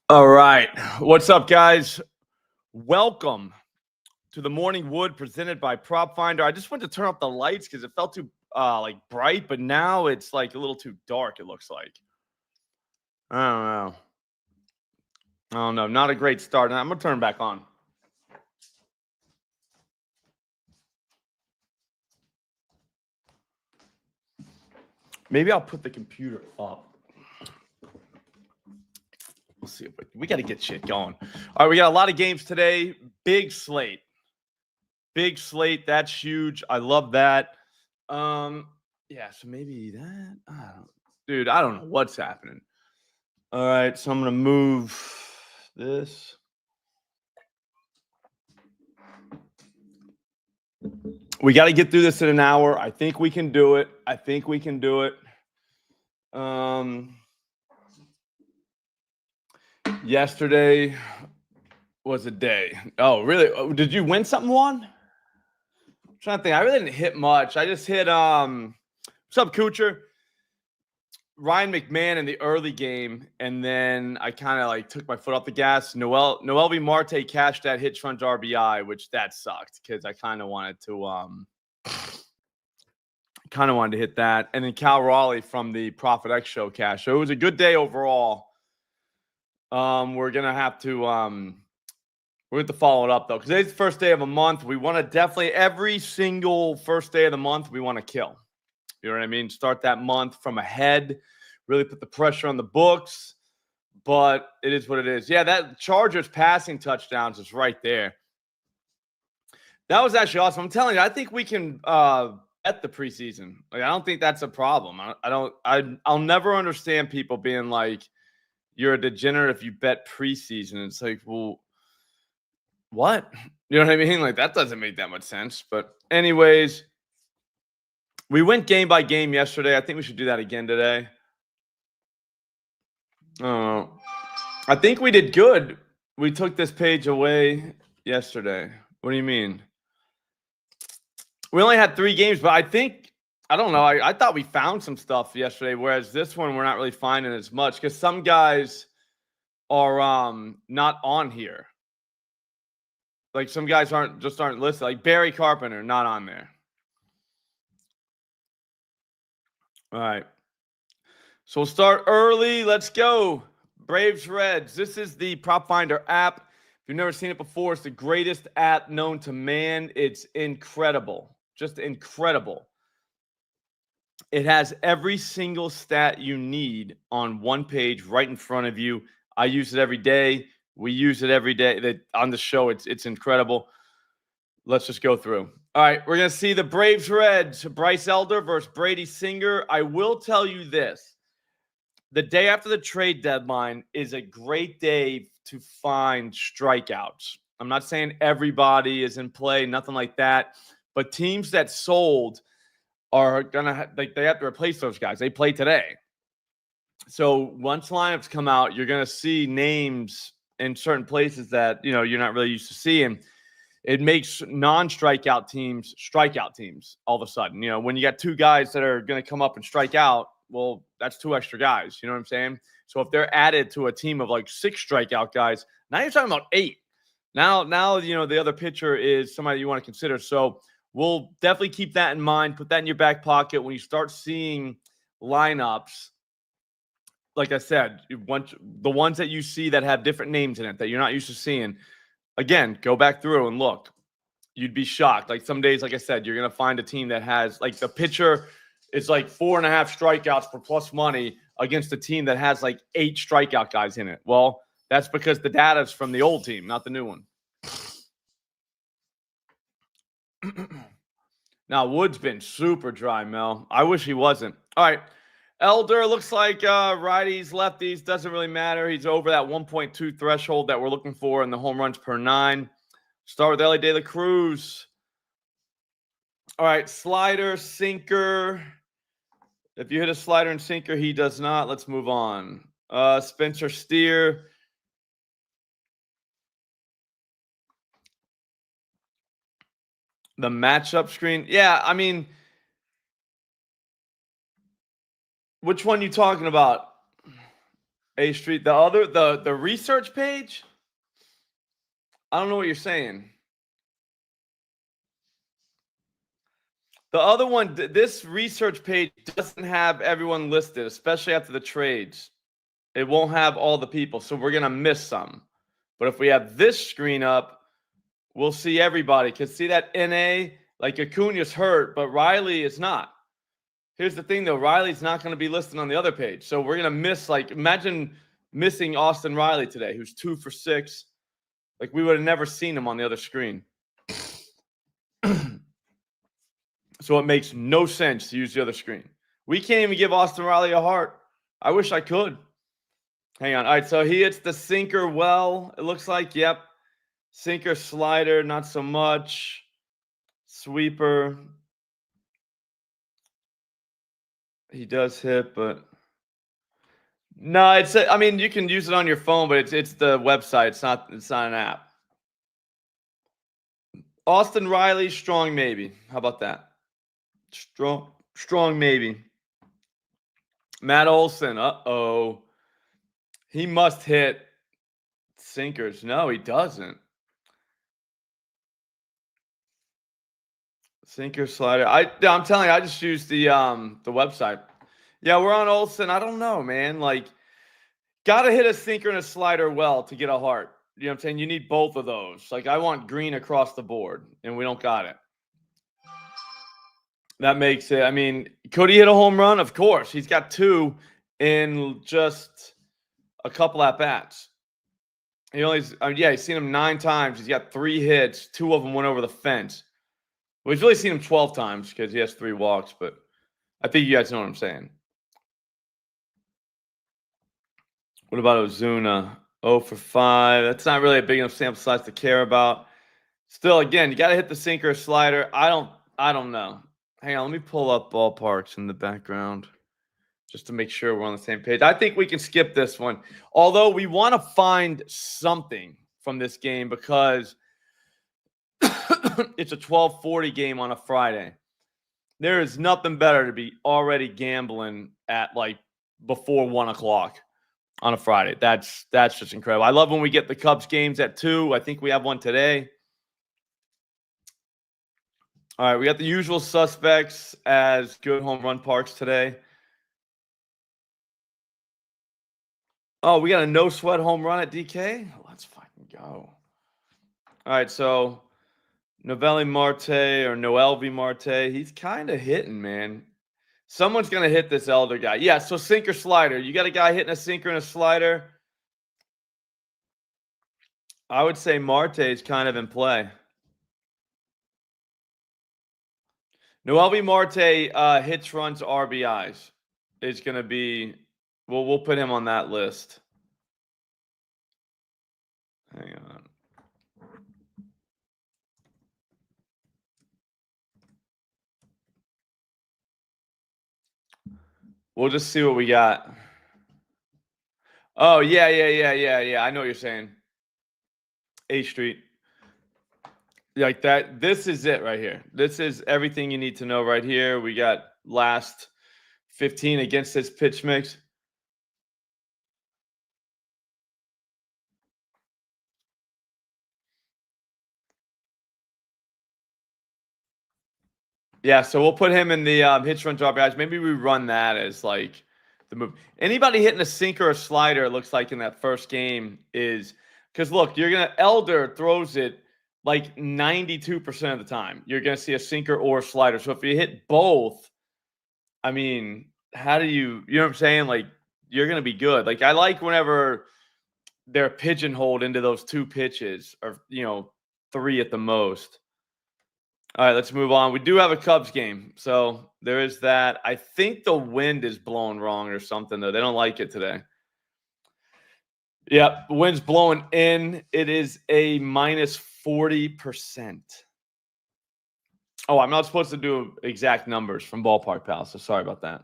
All right. What's up, guys? Welcome to the Morning Wood presented by PropFinder. I just went to turn off the lights because it felt too bright, but now it's like a little too dark, it looks like. I don't know. Not a great start. I'm going to turn it back on. Maybe I'll put the computer up. We'll see. We got to get shit going. All right, we got a lot of games today. Big slate. Big slate. That's huge. I love that. Yeah, so maybe that. Dude, I don't know what's happening. All right, so I'm going to move this. We got to get through this in an hour. I think we can do it. Yesterday was a day. Oh, really? Oh, did you win something, Juan? I'm trying to think. I really didn't hit much. I just hit what's up, Kucher? Ryan McMahon in the early game, and then I kind of like took my foot off the gas. Noel V. Marte cashed that hitch front RBI, which that sucked because I kind of wanted to hit that. And then Cal Raleigh from the Profit X show cash. So it was a good day overall. We're gonna have to follow it up though, because today's the first day of a month. We want to definitely every single first day of the month we want to kill. You know what I mean? Start that month from ahead, really put the pressure on the books, but it is what it is. Yeah, that Chargers passing touchdowns is right there. That was actually awesome. I'm telling you, I think we can bet the preseason. Like, I don't think that's a problem. I'll never understand people being like, you're a degenerate if you bet preseason. It's like, well, what? You know what I mean? Like, that doesn't make that much sense. But anyways, we went game by game yesterday. I think we should do that again today. I think we did good. We took this page away yesterday. What do you mean? We only had 3 games, but I don't know. I thought we found some stuff yesterday, whereas this one we're not really finding as much because some guys are not on here. Like some guys aren't listed. Like Barry Carpenter, not on there. All right. So we'll start early. Let's go. Braves Reds. This is the PropFinder app. If you've never seen it before, it's the greatest app known to man. It's incredible. Just incredible. It has every single stat you need on one page right in front of you. I use it every day. We use it every day. On the show, it's incredible. Let's just go through. All right, we're going to see the Braves Reds, Bryce Elder versus Brady Singer. I will tell you this. The day after the trade deadline is a great day to find strikeouts. I'm not saying everybody is in play, nothing like that. But teams that sold are going to they have to replace those guys. They play today. So once lineups come out, you're going to see names in certain places that, you're not really used to seeing. It makes non-strikeout teams strikeout teams all of a sudden. When you got 2 guys that are going to come up and strike out, well, that's 2 extra guys. You know what I'm saying? So if they're added to a team of like 6 strikeout guys, now you're talking about 8. Now, the other pitcher is somebody you want to consider. So we'll definitely keep that in mind. Put that in your back pocket when you start seeing lineups. Like I said, the ones that you see that have different names in it that you're not used to seeing, again, go back through and look. You'd be shocked. Like some days, like I said, you're going to find a team that has like the pitcher is like 4.5 strikeouts for plus money against a team that has like 8 strikeout guys in it. Well, that's because the data's from the old team, not the new one. Now, Wood's been super dry, Mel. I wish he wasn't. All right. Elder looks like righties, lefties. Doesn't really matter. He's over that 1.2 threshold that we're looking for in the home runs per 9. Start with Ellie De La Cruz. All right. Slider, sinker. If you hit a slider and sinker, he does not. Let's move on. Spencer Steer. The matchup screen. Yeah, I mean, which one you talking about? A Street. The research page? I don't know what you're saying. The other one, this research page doesn't have everyone listed, especially after the trades. It won't have all the people, so we're going to miss some. But if we have this screen up, we'll see everybody. Because see that NA? Like Acuna's hurt, but Riley is not. Here's the thing, though. Riley's not going to be listed on the other page. So we're going to miss, like, imagine missing Austin Riley today, who's 2 for 6. Like, we would have never seen him on the other screen. So it makes no sense to use the other screen. We can't even give Austin Riley a heart. I wish I could. Hang on. All right, so he hits the sinker well, it looks like. Yep. Sinker, slider, not so much. Sweeper. He does hit, but no, it's. I mean, you can use it on your phone, but it's the website. It's not an app. Austin Riley, strong maybe. How about that? Strong maybe. Matt Olson. Uh-oh. He must hit sinkers. No, he doesn't. Sinker, slider. I'm telling you, I just used the website. Yeah, we're on Olson. I don't know, man. Like, gotta hit a sinker and a slider well to get a heart. You know what I'm saying? You need both of those. Like, I want green across the board, and we don't got it. That makes it. I mean, could he hit a home run? Of course. He's got 2 in just a couple at bats. He's seen him 9 times. He's got 3 hits. 2 of them went over the fence. We've really seen him 12 times because he has 3 walks, but I think you guys know what I'm saying. What about Ozuna? 0 for 5. That's not really a big enough sample size to care about. Still, again, you got to hit the sinker or slider. I don't know. Hang on, let me pull up ballparks in the background just to make sure we're on the same page. I think we can skip this one. Although we want to find something from this game because it's a 12:40 game on a Friday. There is nothing better to be already gambling at like before 1 o'clock on a Friday. That's just incredible. I love when we get the Cubs games at 2. I think we have one today. All right, we got the usual suspects as good home run parks today. Oh, we got a no sweat home run at DK? Let's fucking go. All right, so Noelvi Marte, he's kind of hitting, man. Someone's going to hit this elder guy. Yeah, so sinker slider. You got a guy hitting a sinker and a slider. I would say Marte is kind of in play. Noelvi Marte hits, runs, RBIs is going to be, well, we'll put him on that list. Hang on. We'll just see what we got. Oh, yeah. I know what you're saying. A Street. Like that. This is it right here. This is everything you need to know right here. We got last 15 against this pitch mix. Yeah, so we'll put him in the hits, run, drop, guys. Maybe we run that as like the move. Anybody hitting a sinker or slider, it looks like in that first game is because look, Elder throws it like 92% of the time. You're gonna see a sinker or a slider. So if you hit both, I mean, how do you know what I'm saying? Like you're gonna be good. Like I like whenever they're pigeonholed into those 2 pitches or 3 at the most. All right, let's move on. We do have a Cubs game, so there is that. I think the wind is blowing wrong or something, though. They don't like it today. Yep, the wind's blowing in. It is a minus 40%. Oh, I'm not supposed to do exact numbers from Ballpark Pal, so sorry about that.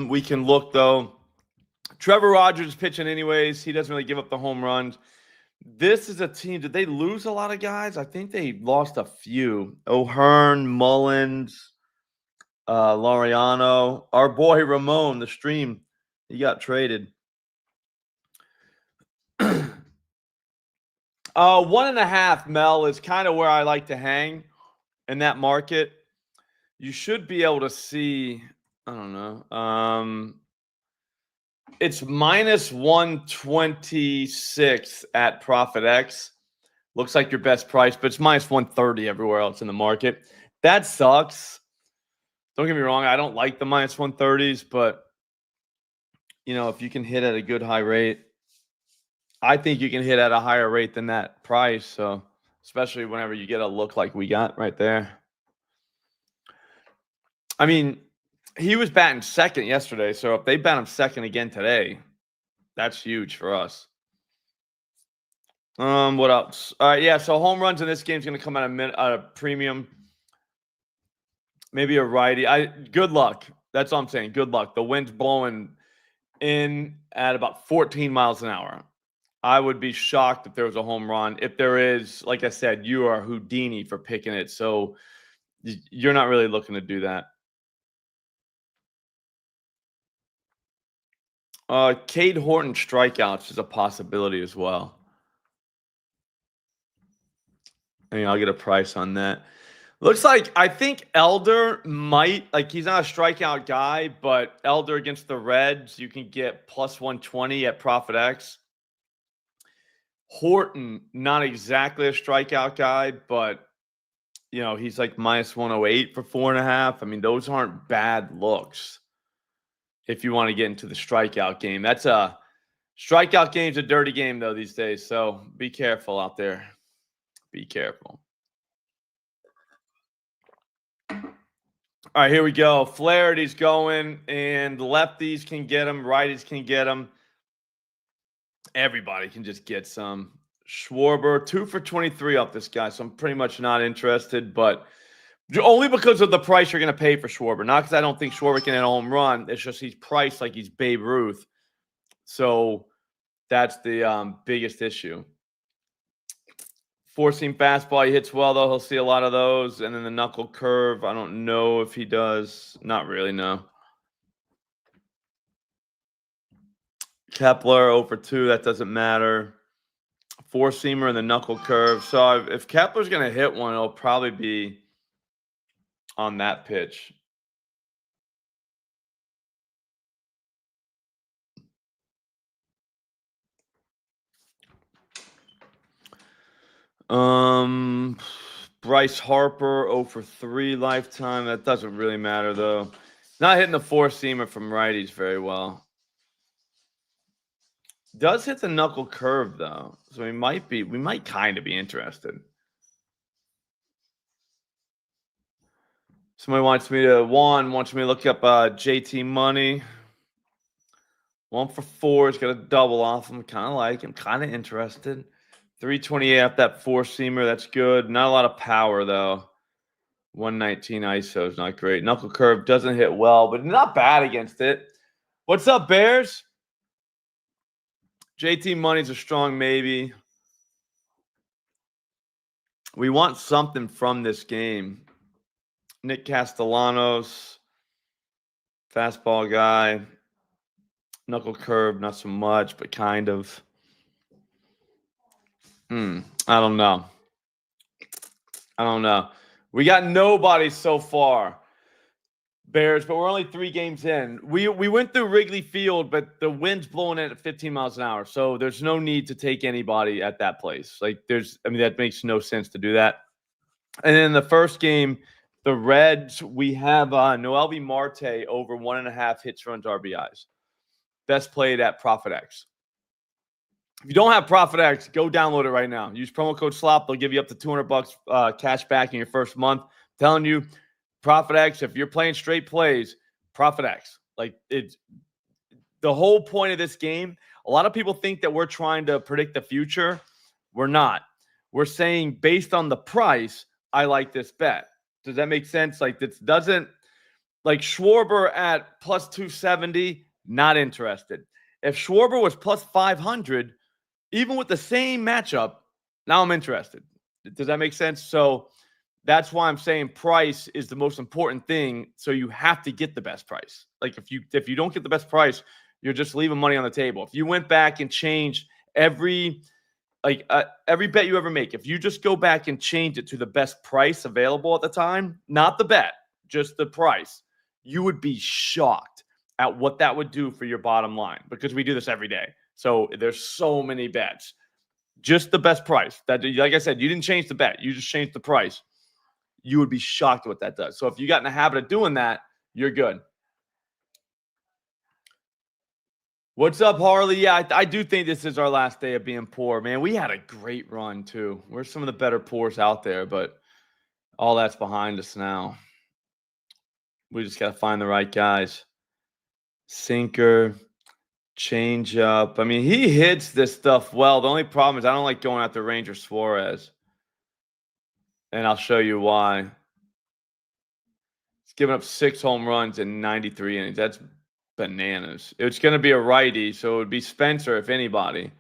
We can look, though. Trevor Rogers is pitching anyways. He doesn't really give up the home runs. This is a team. Did they lose a lot of guys? I think they lost a few. O'Hearn, Mullins. Laureano. Our boy Ramon, the stream, he got traded. 1.5 Mel is kind of where I like to hang in that market. You should be able to see, I don't know. It's minus 126 at ProfitX. Looks like your best price, but it's minus 130 everywhere else in the market. That sucks. Don't get me wrong. I don't like the minus 130s, but, if you can hit at a good high rate, I think you can hit at a higher rate than that price. So, especially whenever you get a look like we got right there. I mean, he was batting second yesterday. So if they bat him second again today, that's huge for us. What else? All right, yeah. So home runs in this game is going to come at a premium. Maybe a righty. Good luck. That's all I'm saying. Good luck. The wind's blowing in at about 14 miles an hour. I would be shocked if there was a home run. If there is, like I said, you are Houdini for picking it. So you're not really looking to do that. Cade Horton strikeouts is a possibility as well. I'll get a price on that. Looks like I think Elder might, he's not a strikeout guy, but Elder against the Reds, you can get plus 120 at ProfitX. Horton, not exactly a strikeout guy, but he's like minus 108 for 4.5. I mean, those aren't bad looks if you want to get into the strikeout game. Strikeout game's a dirty game though these days, so be careful out there. Be careful. All right, here we go. Flaherty's going, and lefties can get him, righties can get him. Everybody can just get some. Schwarber, 2 for 23 off this guy, so I'm pretty much not interested, but only because of the price you're going to pay for Schwarber. Not because I don't think Schwarber can hit a home run. It's just he's priced like he's Babe Ruth. So that's the biggest issue. Four-seam fastball, he hits well, though. He'll see a lot of those. And then the knuckle curve, I don't know if he does. Not really, no. Kepler, 0 for 2. That doesn't matter. Four-seamer and the knuckle curve. So if Kepler's going to hit one, it'll probably be on that pitch. Bryce Harper, 0 for 3 lifetime. That doesn't really matter, though. Not hitting the four-seamer from righties very well. Does hit the knuckle curve, though. So we might kind of be interested. Somebody wants me to look up JT Money. 1 for 4. He's got a double off him. Kind of like him. Kind of interested. 328 off that four-seamer. That's good. Not a lot of power, though. 119 ISO is not great. Knuckle curve doesn't hit well, but not bad against it. What's up, Bears? JT Money's a strong maybe. We want something from this game. Nick Castellanos, fastball guy. Knuckle curve, not so much, but kind of. I don't know. We got nobody so far, Bears, but we're only 3 games in. We went through Wrigley Field, but the wind's blowing in at 15 miles an hour, so there's no need to take anybody at that place. That makes no sense to do that. And in the first game, the Reds, we have Noelvi Marte over 1.5 hits, runs, RBIs. Best played at ProfitX. If you don't have ProfitX, go download it right now. Use promo code SLOP. They'll give you up to $200 cash back in your first month. I'm telling you, ProfitX, if you're playing straight plays, ProfitX. It's the whole point of this game. A lot of people think that we're trying to predict the future. We're not. We're saying based on the price, I like this bet. Does that make sense? This doesn't, Schwarber at plus 270, not interested. If Schwarber was plus 500, even with the same matchup, now I'm interested. Does that make sense? So That's why I'm saying price is the most important thing. So you have to get the best price. Like if you don't get the best price, you're just leaving money on the table. If you went back and changed every bet you ever make, if you just go back and change it to the best price available at the time, not the bet, just the price, you would be shocked at what that would do for your bottom line, because we do this every day. So there's so many bets. Just the best price. That, like I said, you didn't change the bet. You just changed the price. You would be shocked at what that does. So if you got in the habit of doing that, you're good. What's up, Harley? Yeah, I do think this is our last day of being poor, man. We had a great run, too. We're some of the better pours out there, but all that's behind us now. We just got to find the right guys. Sinker, change up. I mean, he hits this stuff well. The only problem is I don't like going after Ranger Suarez. And I'll show you why. He's given up 6 home runs in 93 innings. That's bananas. It's going to be a righty, so it would be Spencer if anybody.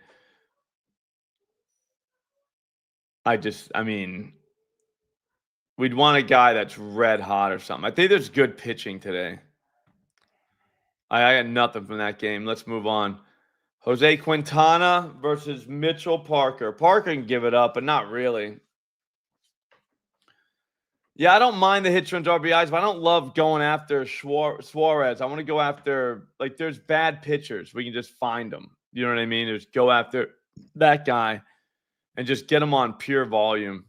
I mean, we'd want a guy that's red hot or something. I think there's good pitching today. I got nothing from that game. Let's move on. Jose Quintana versus Mitchell Parker. Parker can give it up, but not really. Yeah, I don't mind the hits runs RBIs, but I don't love going after Suarez. I want to go after, like, there's bad pitchers. We can just find them. You know what I mean? Just go after that guy and just get him on pure volume.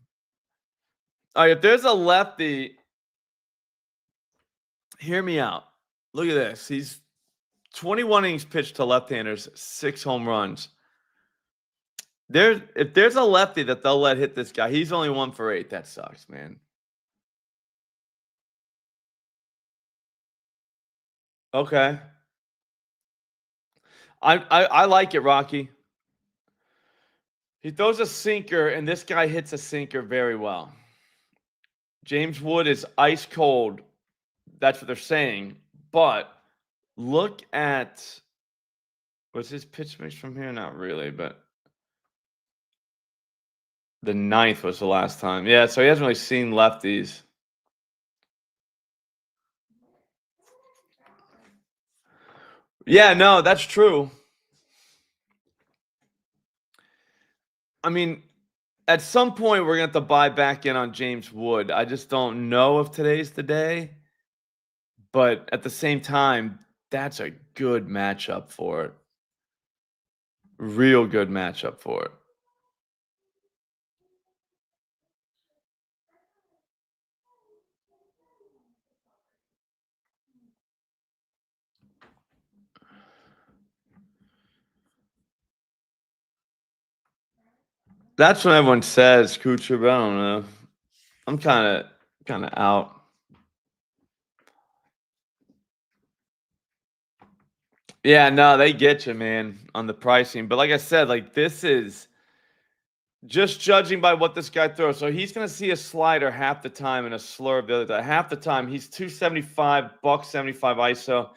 All right, if there's a lefty, hear me out. Look at this. He's 21 innings pitched to left-handers, 6 home runs. If there's a lefty that they'll let hit this guy, he's only 1 for 8. That sucks, man. Okay. I like it, Rocky. He throws a sinker, and this guy hits a sinker very well. James Wood is ice cold. That's what they're saying. But look at, was his pitch mix from here? Not really, but the 9th was the last time. Yeah, so he hasn't really seen lefties. Yeah, no, that's true. I mean, at some point, we're going to have to buy back in on James Wood. I just don't know if today's the day. But at the same time, that's a good matchup for it. Real good matchup for it. That's what everyone says, Kucher, but I don't know. I'm kind of out. Yeah, no, they get you, man, on the pricing. But like I said, like, this is just judging by what this guy throws. So he's going to see a slider half the time and a slurve the other day. Half the time, he's 275, $175 ISO.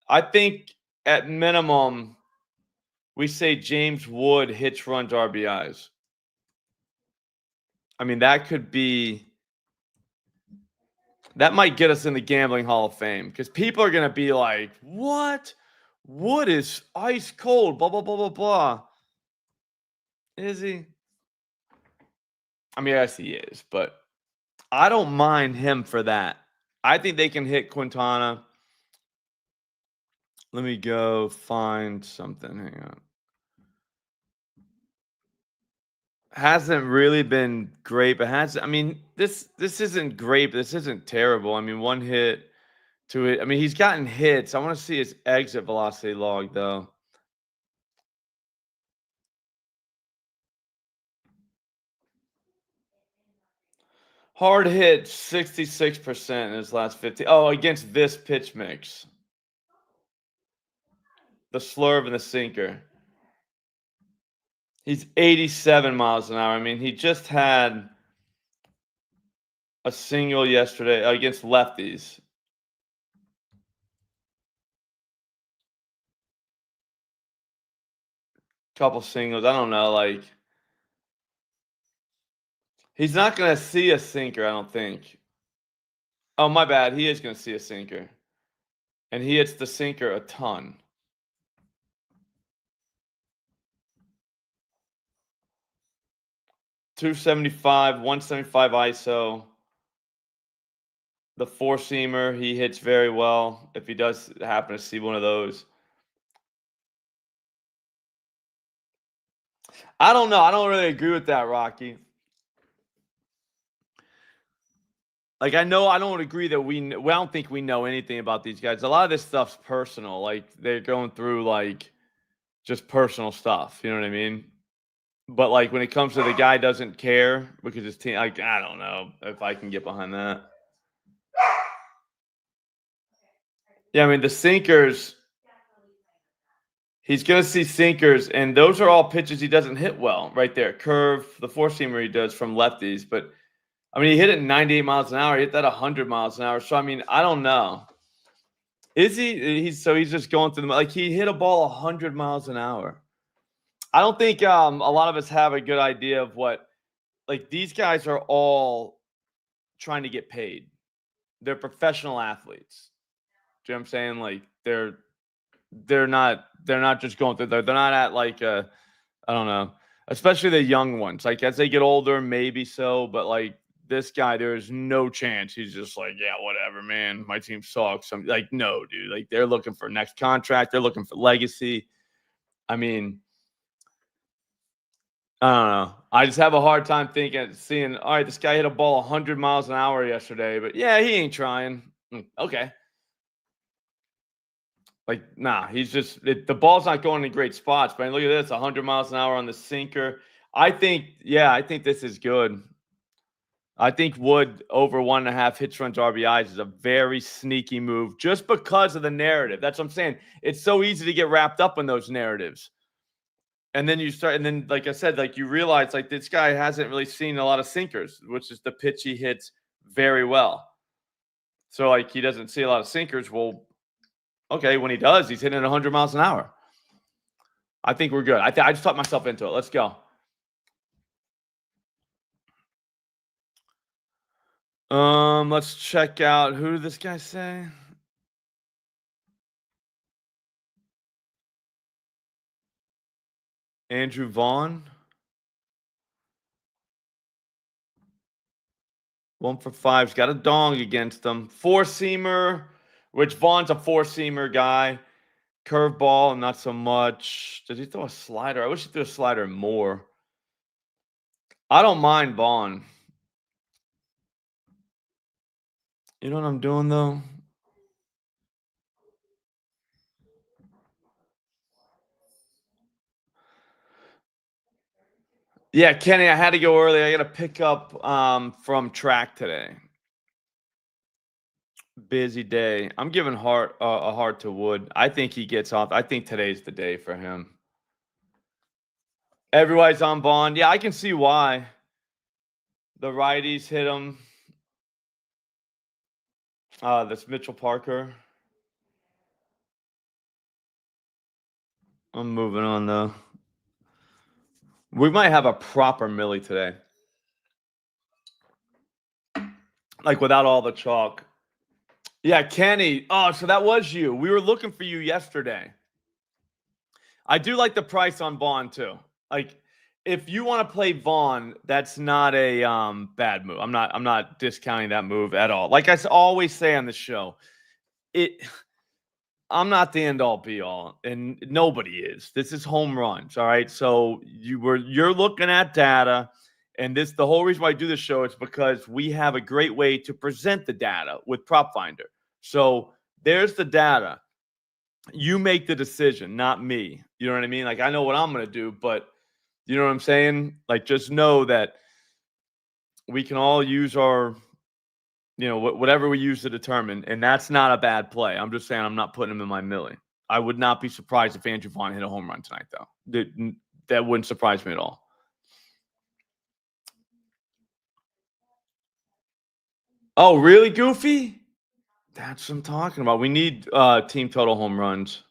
I think at minimum, we say James Wood hits, runs, RBIs. I mean, that might get us in the gambling Hall of Fame, because people are going to be like, what? Wood is ice cold, blah, blah, blah, blah, blah. Is he? I mean, yes, he is, but I don't mind him for that. I think they can hit Quintana. Let me go find something. Hang on. Hasn't really been great, but I mean, this isn't great, but this isn't terrible. I mean, 1 hit, 2 hit. I mean, he's gotten hits. I want to see his exit velocity log, though. Hard hit 66% in his last 50. Oh, against this pitch mix. The slurve and the sinker. He's 87 miles an hour. I mean, he just had a single yesterday against lefties. Couple singles. I don't know, like, He's not going to see a sinker, I don't think. Oh, my bad. He is going to see a sinker. And he hits the sinker a ton. .275, 175 ISO. The four-seamer, he hits very well if he does happen to see one of those. I don't know. I don't really agree with that, Rocky. Like, I don't agree that I don't think we know anything about these guys. A lot of this stuff's personal. Like, they're going through, like, just personal stuff. You know what I mean? But, like, when it comes to the guy doesn't care because his team, like, I don't know if I can get behind that. Yeah, I mean, the sinkers, he's going to see sinkers, and those are all pitches he doesn't hit well right there. Curve, the four-seamer he does from lefties. But, I mean, he hit it 98 miles an hour. He hit that 100 miles an hour. So, I mean, I don't know. Is he? He's just going through like he hit a ball 100 miles an hour. I don't think a lot of us have a good idea of what, like, these guys are all trying to get paid. They're professional athletes. Do you know what I'm saying? Like they're not just going through. They're not at like I don't know. Especially the young ones. Like as they get older, maybe so. But like this guy, there's no chance. He's just like, yeah, whatever, man. My team sucks. I'm like, no, dude. Like they're looking for next contract. They're looking for legacy. I mean, I don't know. I just have a hard time seeing, all right, this guy hit a ball 100 miles an hour yesterday, but yeah, he ain't trying. Okay. Like, nah, the ball's not going in great spots, but look at this, 100 miles an hour on the sinker. I think this is good. I think Wood over 1.5 hits, runs, RBIs is a very sneaky move just because of the narrative. That's what I'm saying. It's so easy to get wrapped up in those narratives. And then like I said, like you realize like this guy hasn't really seen a lot of sinkers, which is the pitch he hits very well. So like he doesn't see a lot of sinkers. Well, okay, when he does, he's hitting 100 miles an hour. I think we're good. I just talked myself into it. Let's go. Let's check out, who did this guy say? Andrew Vaughn. 1 for 5's got a dong against him. Four-seamer, which Vaughn's a four-seamer guy. Curveball, not so much. Did he throw a slider? I wish he threw a slider more. I don't mind Vaughn. You know what I'm doing, though? Yeah, Kenny, I had to go early. I got to pick up from track today. Busy day. I'm giving a heart to Wood. I think he gets off. I think today's the day for him. Everybody's on Vaughn. Yeah, I can see why. The righties hit him. That's Mitchell Parker. I'm moving on, though. We might have a proper Millie today. Like, without all the chalk. Yeah, Kenny. Oh, so that was you. We were looking for you yesterday. I do like the price on Vaughn, too. Like, if you want to play Vaughn, that's not a bad move. I'm not discounting that move at all. Like I always say on the show, I'm not the end all be all, and nobody is. This is home runs, all right? So you're looking at data, and the whole reason why I do this show is because we have a great way to present the data with PropFinder. So there's the data. You make the decision, not me. You know what I mean? Like I know what I'm going to do, but you know what I'm saying? Like just know that we can all use our whatever we use to determine, and that's not a bad play. I'm just saying I'm not putting him in my millie. I would not be surprised if Andrew Vaughn hit a home run tonight, though. That wouldn't surprise me at all. Oh, really, Goofy? That's what I'm talking about. We need team total home runs.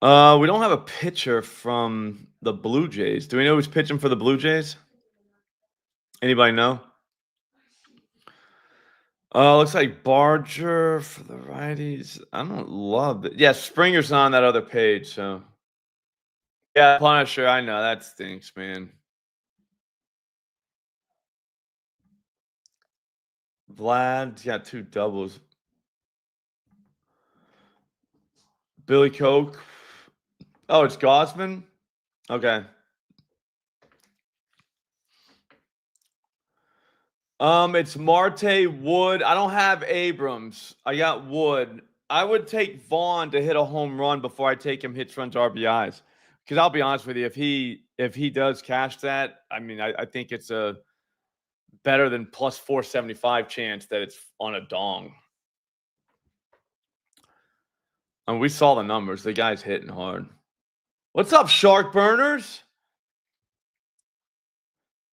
We don't have a pitcher from the Blue Jays. Do we know who's pitching for the Blue Jays? Anybody know? Looks like Barger for the righties. I don't love it. Yeah, Springer's on that other page, so yeah, Punisher. I know that stinks, man. Vlad's got 2 doubles. Billy Coke. Oh, it's Gosman? Okay. It's Marte, Wood. I don't have Abrams. I got Wood. I would take Vaughn to hit a home run before I take him hits, runs, RBIs. Because I'll be honest with you, if he does cash that, I mean, I think it's a better than plus 475 chance that it's on a dong. And we saw the numbers. The guy's hitting hard. What's up, Shark Burners?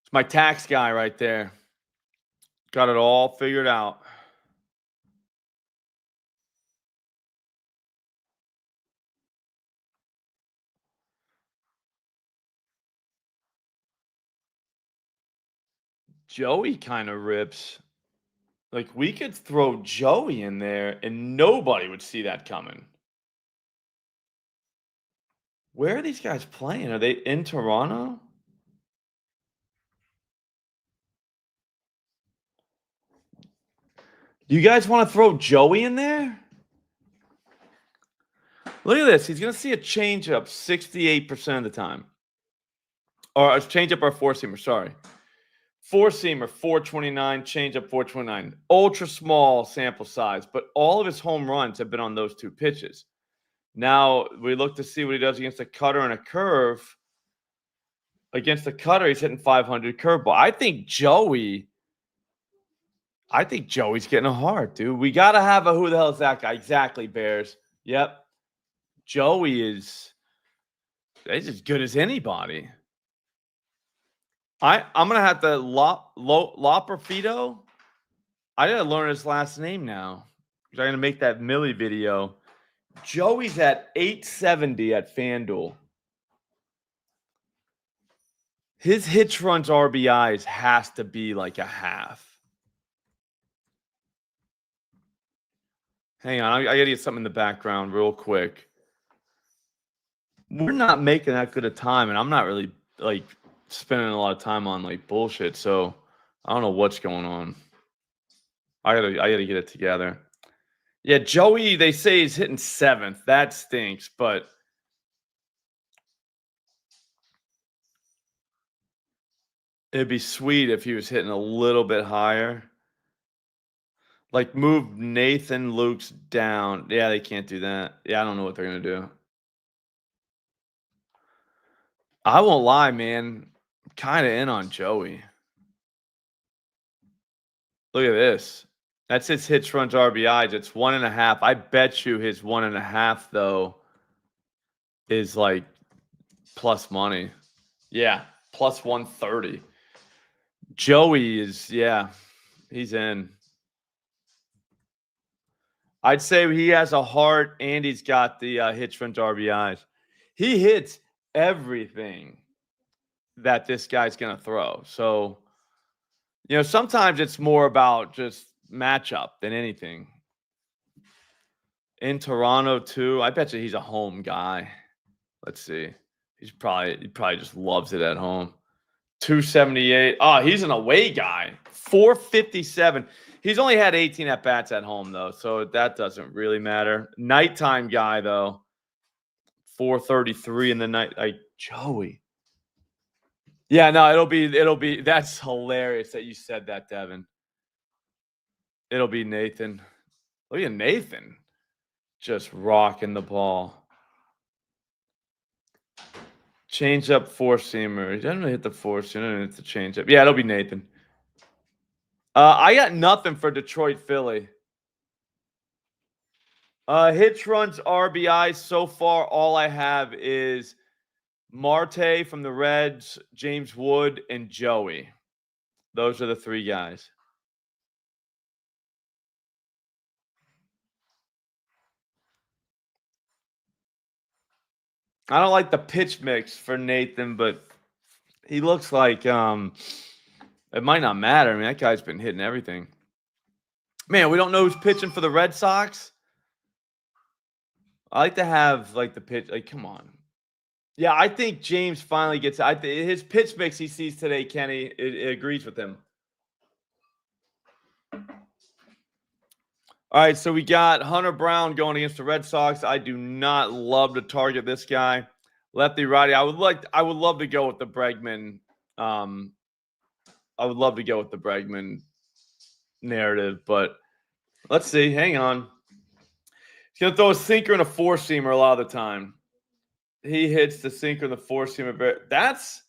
It's my tax guy right there. Got it all figured out. Joey kind of rips. Like, we could throw Joey in there and nobody would see that coming. Where are these guys playing? Are they in Toronto? Do you guys want to throw Joey in there? Look at this. He's going to see a changeup 68% of the time. Or a changeup or a four-seamer, sorry. Four-seamer, 429, changeup, 429. Ultra small sample size, but all of his home runs have been on those 2 pitches. Now, we look to see what he does against a cutter and a curve. Against the cutter, he's hitting 500 curveball. I think Joey's getting a hard, dude. We got to have a who the hell is that guy? Exactly, Bears. Yep. Joey is as good as anybody. I'm gonna have to Loperfido. I gotta learn his last name now. I'm gonna make that Millie video. Joey's at 870 at FanDuel. His hits, runs, RBIs has to be like a half. Hang on, I gotta get something in the background real quick. We're not making that good a time, and I'm not really like spending a lot of time on like bullshit. So I don't know what's going on. I gotta get it together. Yeah, Joey, they say he's hitting 7th. That stinks, but it'd be sweet if he was hitting a little bit higher. Like, move Nathan Luke's down. Yeah, they can't do that. Yeah, I don't know what they're gonna do. I won't lie, man. I'm kind of in on Joey. Look at this. That's his hits, runs, RBIs. It's 1.5. I bet you his 1.5 though is like plus money. Yeah, plus 130. Joey is, yeah, he's in. I'd say he has a heart and he's got the hits, runs, RBIs. He hits everything that this guy's going to throw. So, sometimes it's more about just matchup than anything. In Toronto too, I bet you he's a home guy. Let's see. He probably just loves it at home. 278. Oh, he's an away guy. 457. He's only had 18 at bats at home though, so that doesn't really matter. Nighttime guy though. 433 in the night. Like Joey. Yeah, no, it'll be that's hilarious that you said that, Devin. It'll be Nathan. Look at Nathan. Just rocking the ball. Change up four-seamer. He doesn't really hit the four-seamer. It's the change up. Yeah, it'll be Nathan. I got nothing for Detroit, Philly. Hits, runs, RBI. So far, all I have is Marte from the Reds, James Wood, and Joey. Those are the 3 guys. I don't like the pitch mix for Nathan, but he looks like it might not matter. I mean, that guy's been hitting everything. Man, we don't know who's pitching for the Red Sox. I like to have like the pitch. Like, come on. Yeah, I think James finally gets. His pitch mix he sees today, Kenny, it agrees with him. All right, so we got Hunter Brown going against the Red Sox. I do not love to target this guy, lefty righty. I would love to go with the Bregman. I would love to go with the Bregman narrative, but let's see. Hang on. He's gonna throw a sinker and a four-seamer a lot of the time. He hits the sinker and the four-seamer. That's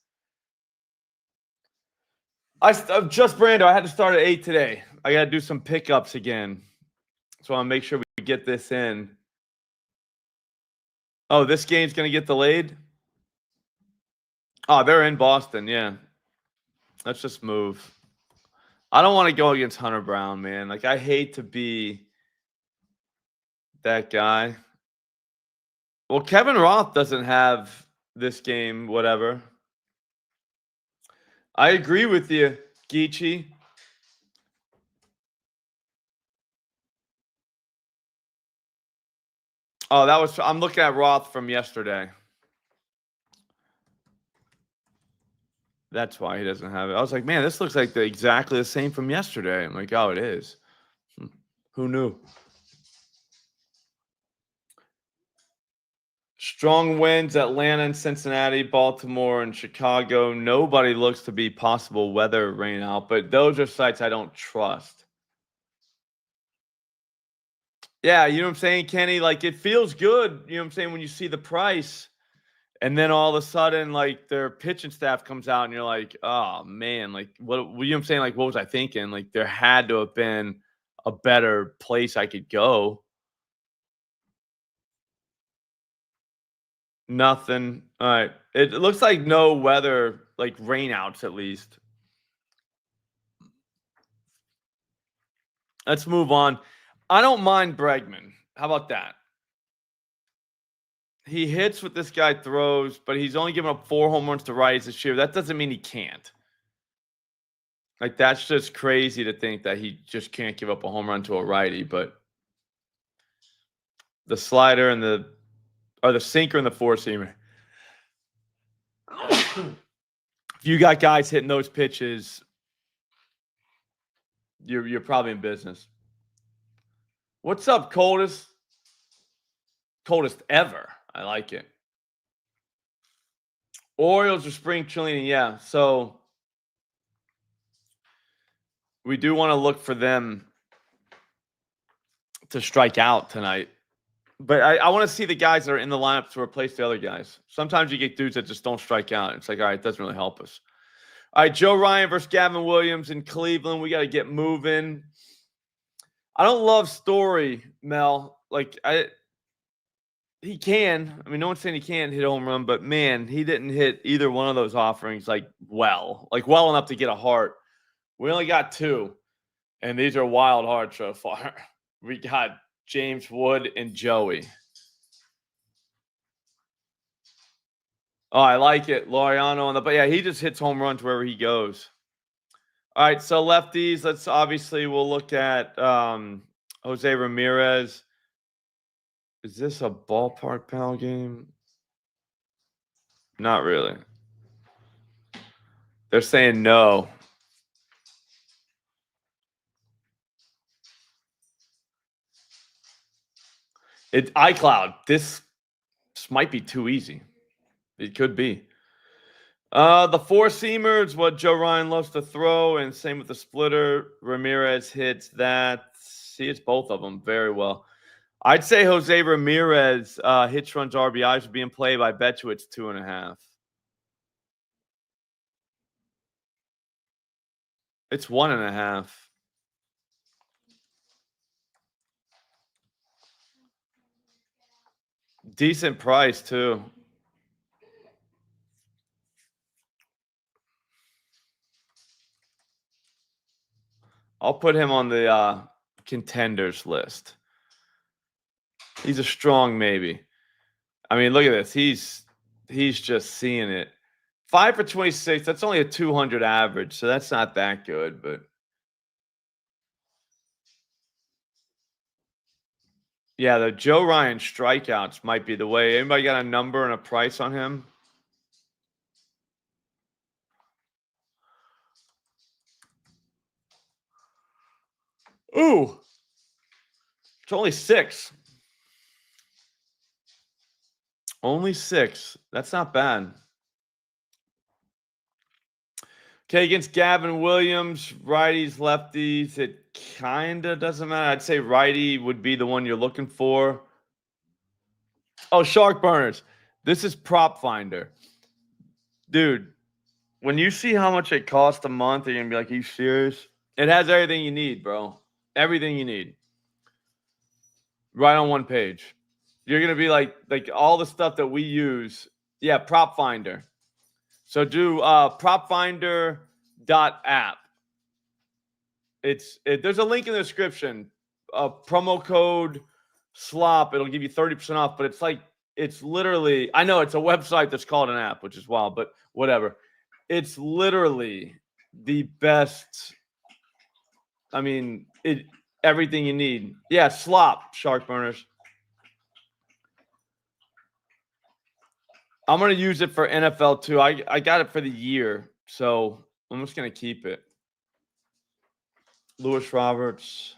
just Brando. I had to start at 8 today. I got to do some pickups again. So I want to make sure we get this in. Oh, this game's going to get delayed? Oh, they're in Boston, yeah. Let's just move. I don't want to go against Hunter Brown, man. Like, I hate to be that guy. Well, Kevin Roth doesn't have this game, whatever. I agree with you, Geechee. Oh, I'm looking at Roth from yesterday. That's why he doesn't have it. I was like, man, this looks like exactly the same from yesterday. I'm like, oh, it is. Who knew? Strong winds, Atlanta and Cincinnati, Baltimore and Chicago. Nobody looks to be possible weather rain out, but those are sites I don't trust. Yeah, you know what I'm saying, Kenny? Like, it feels good, you know what I'm saying, when you see the price. And then all of a sudden, like, their pitching staff comes out and you're like, oh, man, like, what, you know what I'm saying? Like, what was I thinking? Like, there had to have been a better place I could go. Nothing. All right. It looks like no weather, like rainouts at least. Let's move on. I don't mind Bregman. How about that? He hits what this guy throws, but he's only given up 4 home runs to righties this year. That doesn't mean he can't. Like, that's just crazy to think that he just can't give up a home run to a righty, but the slider and the sinker and the four-seamer. If you got guys hitting those pitches, you're probably in business. What's up, coldest? Coldest ever. I like it. Orioles are spring chilling, yeah. So we do want to look for them to strike out tonight. But I want to see the guys that are in the lineup to replace the other guys. Sometimes you get dudes that just don't strike out. It's like, all right, it doesn't really help us. All right, Joe Ryan versus Gavin Williams in Cleveland. We got to get moving. I don't love Story, Mel. Like, he can. I mean, no one's saying he can't hit a home run, but man, he didn't hit either one of those offerings like well enough to get a heart. We only got 2, and these are wild hearts so far. We got James Wood and Joey. Oh, I like it. Laureano on but yeah, he just hits home runs wherever he goes. All right, so lefties, we'll look at Jose Ramirez. Is this a ballpark pal game? Not really. They're saying no. It's iCloud. This might be too easy. It could be. The four-seamer is what Joe Ryan loves to throw, and same with the splitter. Ramirez hits that. He hits both of them very well. I'd say Jose Ramirez hits, runs, RBIs are being played. I bet you it's 2.5. It's 1.5. Decent price too. I'll put him on the contenders list. He's a strong maybe. I mean, look at this. He's he's just seeing it. 5 for 26. That's only a 200 average, so that's not that good. But yeah, the Joe Ryan strikeouts might be the way. Anybody got a number and a price on him? Ooh, it's only 6. Only 6. That's not bad. Okay, against Gavin Williams, righties, lefties, it kind of doesn't matter. I'd say righty would be the one you're looking for. Oh, Shark Burners. This is PropFinder. Dude, when you see how much it costs a month, you're going to be like, are you serious? It has everything you need, bro. Everything you need. Right on one page. You're going to be like all the stuff that we use. Yeah, PropFinder. So do PropFinder.app. There's a link in the description. Promo code Slop. It'll give you 30% off, but it's literally, I know it's a website that's called an app, which is wild, but whatever. It's literally the best. I mean, everything you need. Yeah, Slop, Shark Burners. I'm going to use it for NFL too. I got it for the year, so I'm just going to keep it. Lewis Roberts.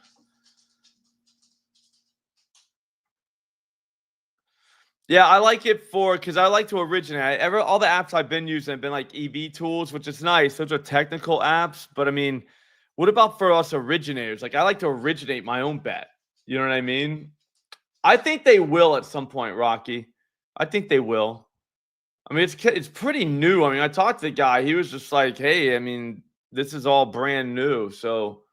Yeah, I like it because I like to originate. All the apps I've been using have been like EV tools, which is nice. Those are technical apps, but I mean, what about for us originators? Like, I like to originate my own bet. You know what I mean? I think they will at some point, Rocky. I think they will. I mean, it's pretty new. I mean, I talked to the guy. He was just like, "Hey, I mean, this is all brand new, so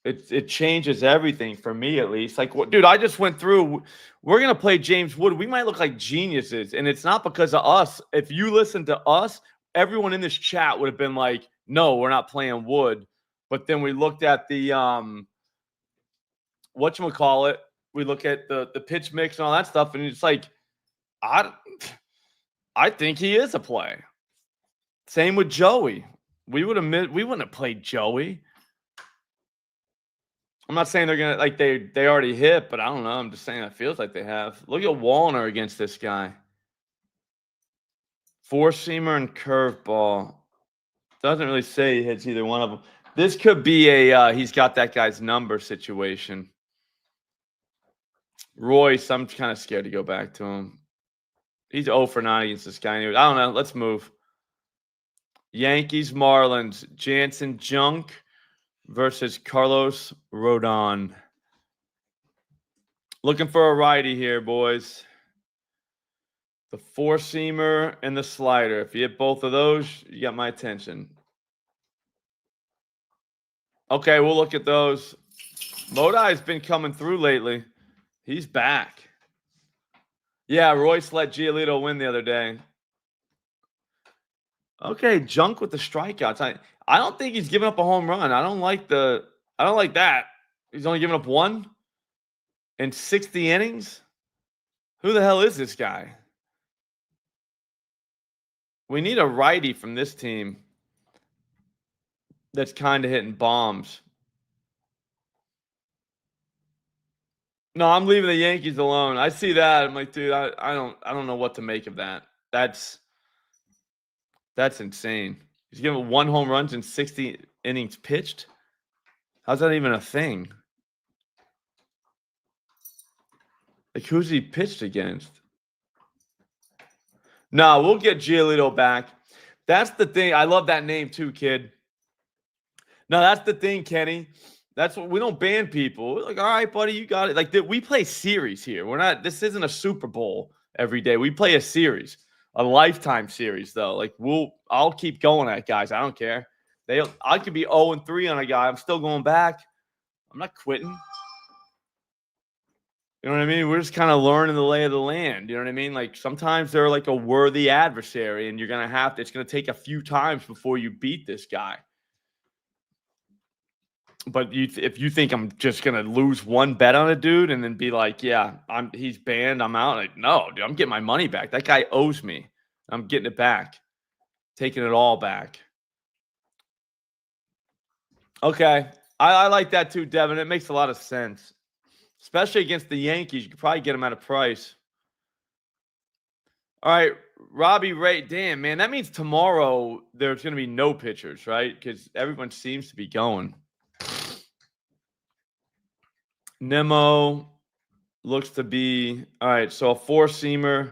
it changes everything for me at least." Like, dude, I just went through. We're gonna play James Wood. We might look like geniuses, and it's not because of us. If you listen to us, everyone in this chat would have been like, "No, we're not playing Wood." But then we looked at the whatchamacallit. We look at the pitch mix and all that stuff, and it's like, I think he is a play. Same with Joey. We wouldn't have played Joey. I'm not saying they're gonna like they already hit, but I don't know. I'm just saying it feels like they have. Look at Wallner against this guy. Four-seamer and curveball. Doesn't really say he hits either one of them. This could be a he's got that guy's number situation. Royce, I'm kind of scared to go back to him. He's 0 for 9 against this guy. Anyway, I don't know. Let's move. Yankees, Marlins, Jansen Junk versus Carlos Rodon. Looking for a righty here, boys. The four-seamer and the slider. If you hit both of those, you got my attention. Okay, we'll look at those. Lodi's been coming through lately. He's back. Yeah, Royce let Giolito win the other day. Okay, Junk with the strikeouts. I don't think he's giving up a home run. I don't like that. He's only giving up one in 60 innings. Who the hell is this guy? We need a righty from this team that's kind of hitting bombs. No, I'm leaving the Yankees alone. I see that. I'm like, dude, I don't know what to make of that. That's insane. He's giving 1 home runs in 60 innings pitched. How's that even a thing? Like, who's he pitched against? No, we'll get Giolito back. That's the thing. I love that name too, kid. No, that's the thing, Kenny. That's what we don't ban people. We're like, all right, buddy, you got it. Like, we play series here. This isn't a Super Bowl every day. We play a series, a lifetime series, though. Like, I'll keep going at guys. I don't care. I could be 0-3 on a guy. I'm still going back. I'm not quitting. You know what I mean? We're just kind of learning the lay of the land. You know what I mean? Like, sometimes they're like a worthy adversary, and you're going to it's going to take a few times before you beat this guy. But if you think I'm just gonna lose one bet on a dude and then be like, yeah, he's banned, I'm out. Like, no, dude, I'm getting my money back. That guy owes me. I'm getting it back, taking it all back. Okay, I like that too, Devin. It makes a lot of sense, especially against the Yankees. You could probably get him at a price. All right, Robbie Ray. Damn, man, that means tomorrow there's going to be no pitchers, right? Because everyone seems to be going. Nemo looks to be all right. So a four-seamer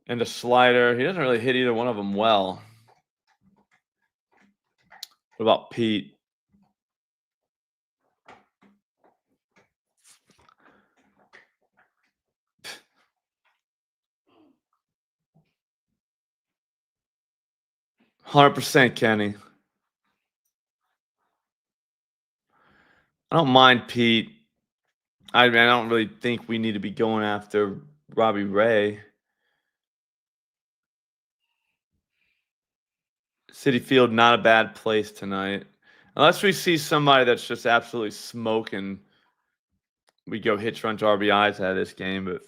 and a slider. He doesn't really hit either one of them well. What about Pete? %, Kenny. I don't mind Pete. I don't really think we need to be going after Robbie Ray. Citi Field, not a bad place tonight. Unless we see somebody that's just absolutely smoking, we go hits, runs, RBIs out of this game. But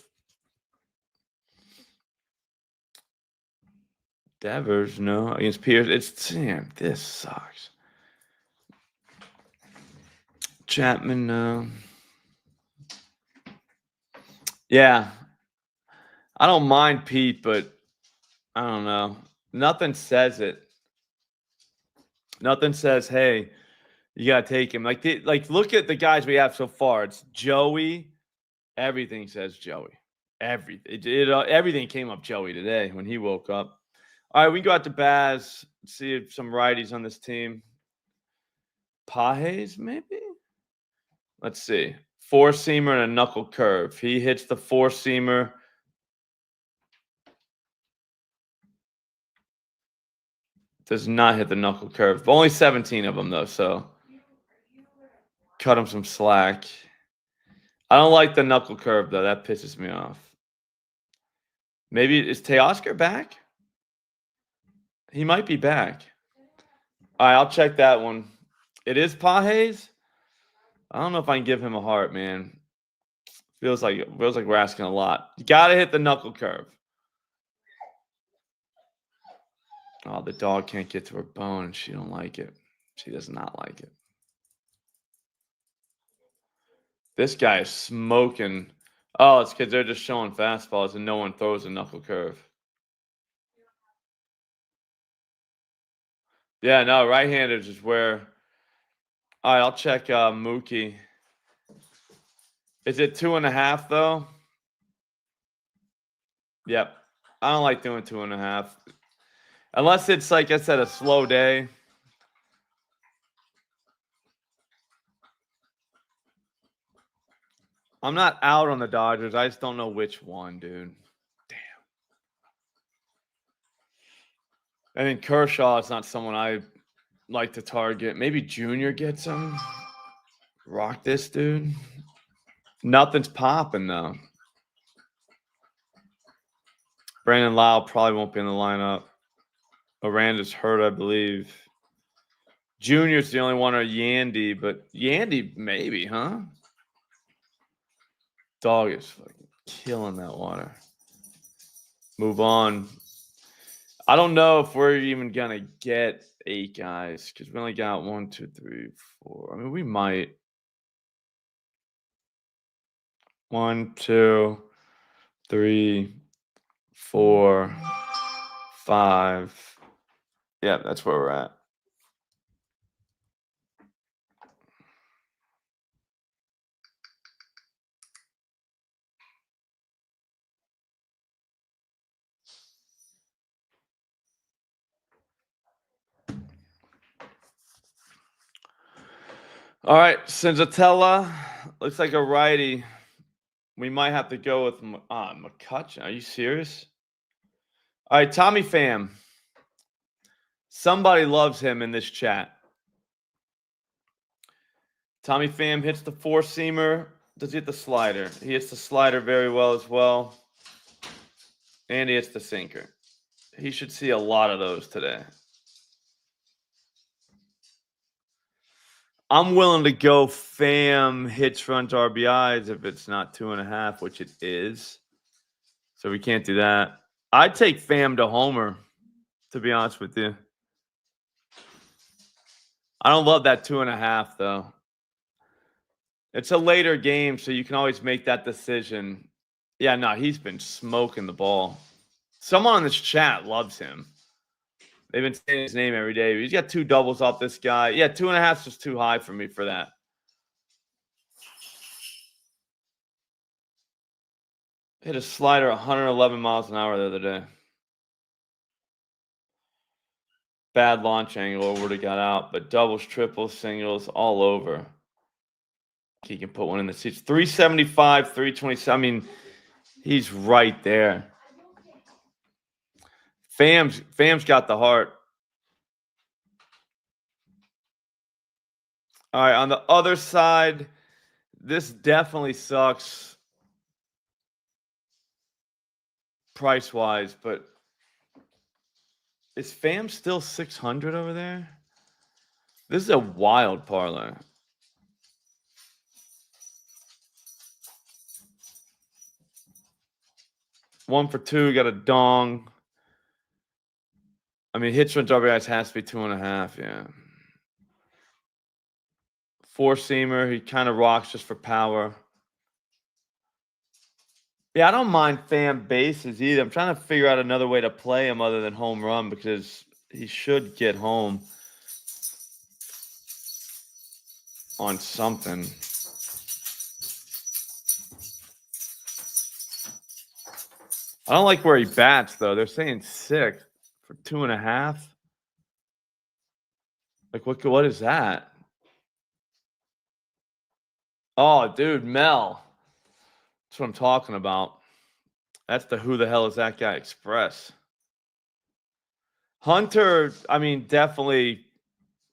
Devers, no. Against Pierce, damn, this sucks. Chapman, no. Yeah. I don't mind Pete, but I don't know. Nothing says it. Nothing says, hey, you gotta take him. Like look at the guys we have so far. It's Joey. Everything says Joey. Everything came up Joey today when he woke up. All right, we can go out to Baz. See if some righties on this team. Pages, maybe? Let's see. Four-seamer and a knuckle curve. He hits the four-seamer. Does not hit the knuckle curve. Only 17 of them, though, so cut him some slack. I don't like the knuckle curve, though. That pisses me off. Maybe is Teoscar back? He might be back. All right, I'll check that one. It is Pages. I don't know if I can give him a heart, man. Feels like we're asking a lot. You gotta hit the knuckle curve. Oh, the dog can't get to her bone, and she don't like it. She does not like it. This guy is smoking. Oh, it's because they're just showing fastballs and no one throws a knuckle curve. Yeah, no, right-handers is where. All right, I'll check Mookie. Is it 2.5 though? Yep. I don't like doing 2.5. Unless it's, like I said, a slow day. I'm not out on the Dodgers. I just don't know which one, dude. Damn. I think Kershaw is not someone I like to target. Maybe Junior gets him. Rock this dude. Nothing's popping, though. Brandon Lau probably won't be in the lineup. Miranda's hurt, I believe. Junior's the only one, or Yandy, but Yandy maybe, huh? Dog is fucking killing that water. Move on. I don't know if we're even gonna get 8 guys because we only got 1, 2, 3, 4. I mean, we might. 1, 2, 3, 4, 5. Yeah, that's where we're at. All right, Senzatella looks like a righty. We might have to go with McCutcheon. Are you serious? All right, Tommy Pham. Somebody loves him in this chat. Tommy Pham hits the four-seamer. Does he hit the slider? He hits the slider very well as well. And he hits the sinker. He should see a lot of those today. I'm willing to go Pham hits, runs, RBIs if it's not 2.5, which it is. So we can't do that. I'd take Pham to homer, to be honest with you. I don't love that 2.5 though. It's a later game, so you can always make that decision. Yeah, no, he's been smoking the ball. Someone on this chat loves him. They've been saying his name every day. He's got 2 doubles off this guy. Yeah, 2.5 is just too high for me for that. Hit a slider 111 miles an hour the other day. Bad launch angle, would have got out, but doubles, triples, singles, all over. He can put one in the seats. 375, 327. I mean, he's right there. Pham's got the heart. All right, on the other side, this definitely sucks price-wise, but is Pham still 600 over there? This is a wild parlay. One for two, got a dong. I mean, hits, runs, RBIs has to be 2.5, yeah. Four-seamer, he kind of rocks just for power. Yeah, I don't mind Pham bases either. I'm trying to figure out another way to play him other than home run because he should get home on something. I don't like where he bats, though. They're saying 6 for 2.5. Like, what is that? Oh, dude, Mel. That's what I'm talking about. That's the who the hell is that guy express. Hunter, I mean, definitely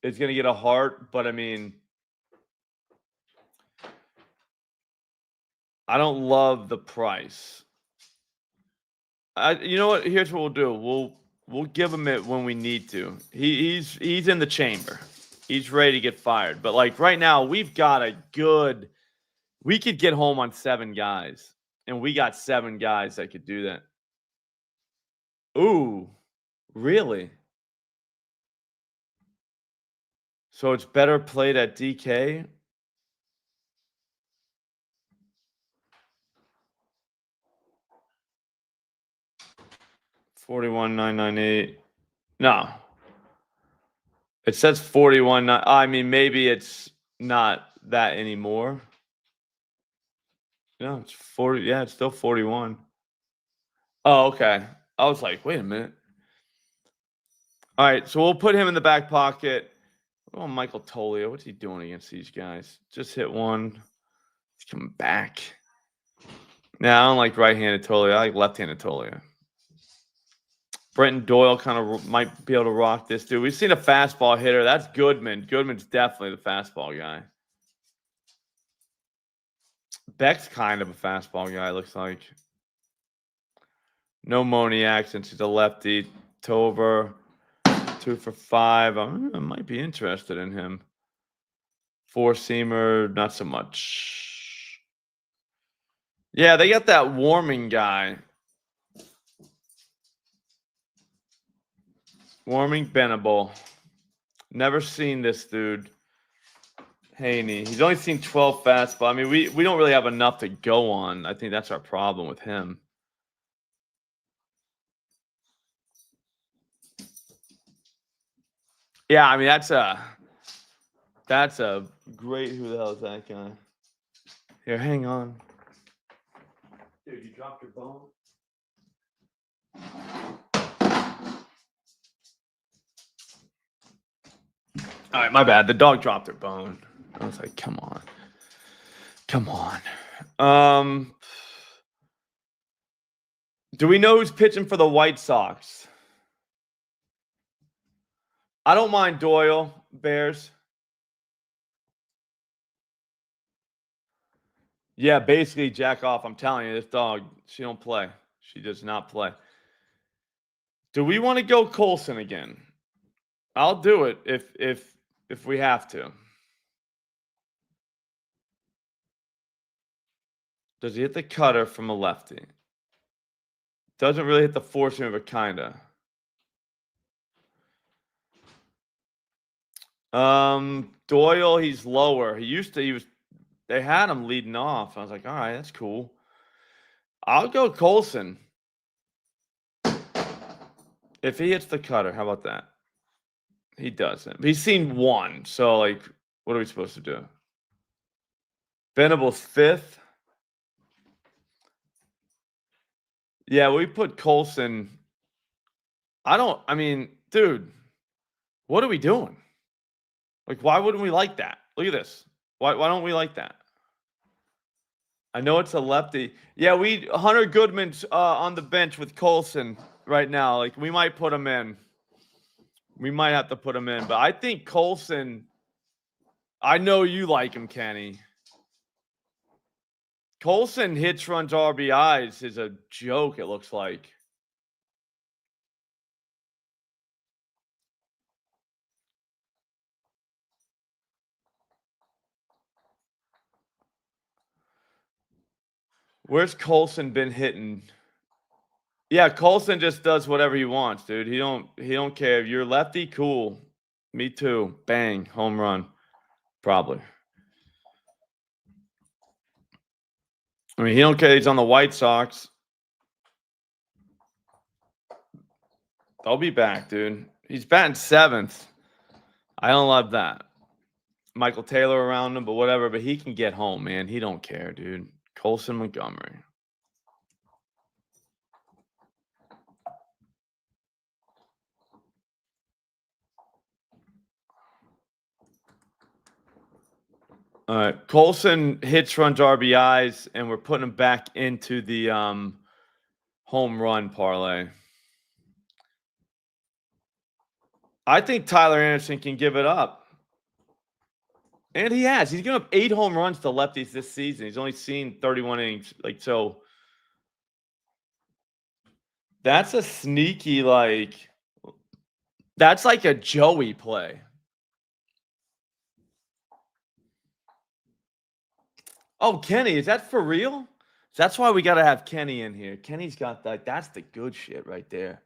is going to get a heart, but I mean, I don't love the price. You know what? Here's what we'll do. We'll give him it when we need to. He's in the chamber. He's ready to get fired. But like right now, we've got a good. We could get home on 7 guys, and we got 7 guys that could do that. Ooh, really? So it's better played at DK. $41,998. No. It says 41. I mean, maybe it's not that anymore. No, it's 40. Yeah, it's still 41. Oh, okay. I was like, wait a minute. All right, so we'll put him in the back pocket. Oh, Michael Tolio. What's he doing against these guys? Just hit one. He's coming back. Nah, I don't like right-handed Tolio. I like left-handed Tolio. Brenton Doyle kind of might be able to rock this dude. We've seen a fastball hitter. That's Goodman. Goodman's definitely the fastball guy. Beck's kind of a fastball guy, looks like. No Moniak since he's a lefty. Tover, 2 for 5. I might be interested in him. Four-seamer, not so much. Yeah, they got that Warming guy. Warming Benable. Never seen this dude. Haney. He's only seen 12 fastball. I mean, we don't really have enough to go on. I think that's our problem with him. Yeah, I mean that's a great. Who the hell is that guy? Here, hang on. Dude, you dropped your bone. All right, my bad. The dog dropped her bone. I was like, come on. Come on. Do we know who's pitching for the White Sox? I don't mind Doyle, Bears. Yeah, basically jack off. I'm telling you, this dog, she don't play. She does not play. Do we want to go Colson again? I'll do it if we have to. Does he hit the cutter from a lefty? Doesn't really hit the four seamer, but kinda. Doyle, he's lower. They had him leading off. I was like, all right, that's cool. I'll go Colson. If he hits the cutter, how about that? He doesn't. He's seen one. So, like, what are we supposed to do? Venable's fifth. Yeah, we put Colson. I mean, dude, what are we doing? Like, why wouldn't we like that? Look at this. Why don't we like that? I know it's a lefty. Yeah, Hunter Goodman's on the bench with Colson right now. Like, we might put him in. We might have to put him in. But I think Colson, I know you like him, Kenny. Colson hits, runs, RBIs is a joke, it looks like. Where's Colson been hitting? Yeah, Colson just does whatever he wants, dude. He don't care. If you're lefty, cool. Me too. Bang, home run. Probably. I mean, he don't care. He's on the White Sox. They'll be back, dude. He's batting seventh. I don't love that. Michael Taylor around him, but whatever. But he can get home, man. He don't care, dude. Colson Montgomery. All right. Colson hits, runs, RBIs, and we're putting him back into the home run parlay. I think Tyler Anderson can give it up. And he has. He's given up 8 home runs to lefties this season. He's only seen 31 innings. Like, so that's a sneaky, that's like a Joey play. Oh, Kenny, is that for real? That's why we got to have Kenny in here. Kenny's got that. That's the good shit right there.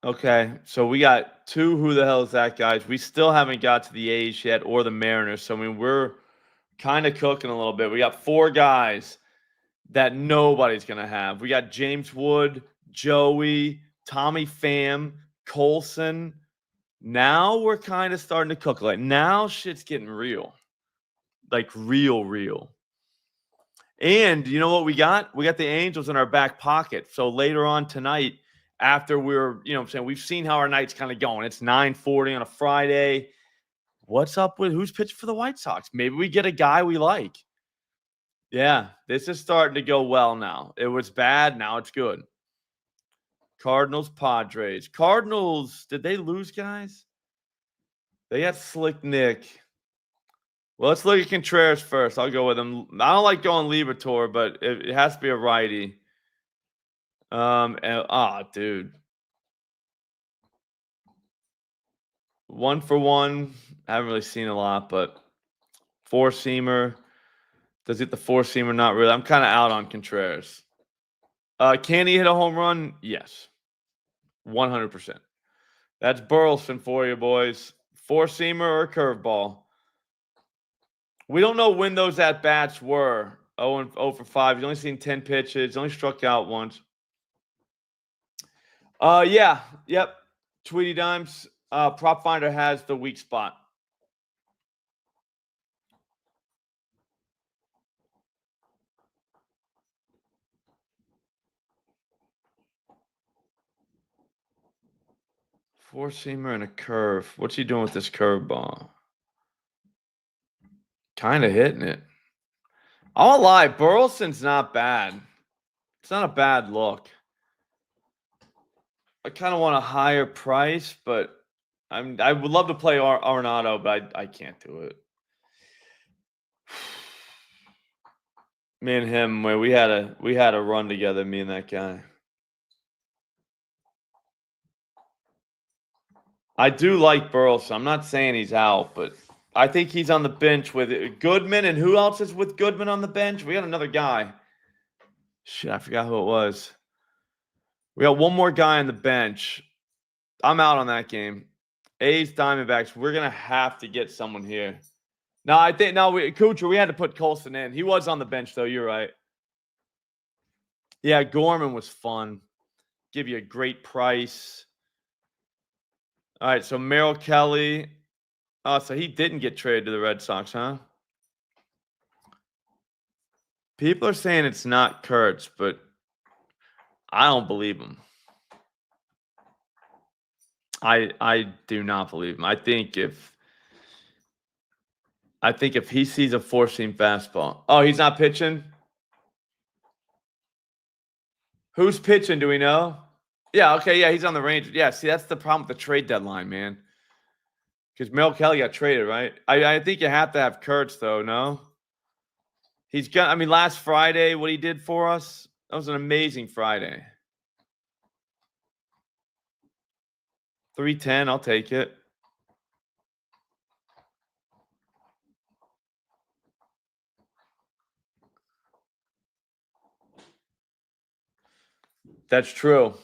Okay, so we got 2 who the hell is that, guys? We still haven't got to the A's yet or the Mariners. So, I mean, we're kind of cooking a little bit. We got 4 guys that nobody's going to have. We got James Wood, Joey, Tommy Pham, Colson. Now we're kind of starting to cook. Like, now shit's getting real. Like, real. And you know what we got? We got the Angels in our back pocket. So later on tonight, after we're, you know what I'm saying, we've seen how our night's kind of going. It's 9:40 on a Friday. What's up with who's pitching for the White Sox? Maybe we get a guy we like. Yeah, this is starting to go well now. It was bad. Now it's good. Cardinals, Padres. Cardinals, did they lose, guys? They got Slick Nick. Well, let's look at Contreras first. I'll go with him. I don't like going Liberatore, but it has to be a righty. Dude. 1 for 1. I haven't really seen a lot, but 4-seamer. Does it the 4-seamer? Not really. I'm kind of out on Contreras. Can he hit a home run? Yes. 100%. That's Burleson for you, boys. 4-seamer or curveball. We don't know when those at-bats were. 0 for 5. He's only seen 10 pitches. Only struck out once. Yeah. Yep. Tweety Dimes. PropFinder has the weak spot. Four-seamer and a curve. What's he doing with this curveball? Kind of hitting it. I'll lie. Burleson's not bad. It's not a bad look. I kind of want a higher price, but I would love to play Arenado, but I can't do it. Me and him, we had a run together, me and that guy. I do like Burleson. I'm not saying he's out, but I think he's on the bench with Goodman. And who else is with Goodman on the bench? We got another guy. Shit, I forgot who it was. We got one more guy on the bench. I'm out on that game. A's, Diamondbacks. We're going to have to get someone here. No, I think, Kuchar, we had to put Colson in. He was on the bench, though. You're right. Yeah, Gorman was fun. Give you a great price. All right, so Merrill Kelly. Oh, so he didn't get traded to the Red Sox, huh? People are saying it's not Kurtz, but I don't believe him. I do not believe him. I think if he sees a four-seam fastball. Oh, he's not pitching? Who's pitching? Do we know? Yeah, okay, yeah, he's on the Rangers. Yeah, see, that's the problem with the trade deadline, man. Because Merrill Kelly got traded, right? I think you have to have Kurtz, though, no? He's got, I mean, last Friday, what he did for us, that was an amazing Friday. 310, I'll take it. That's true.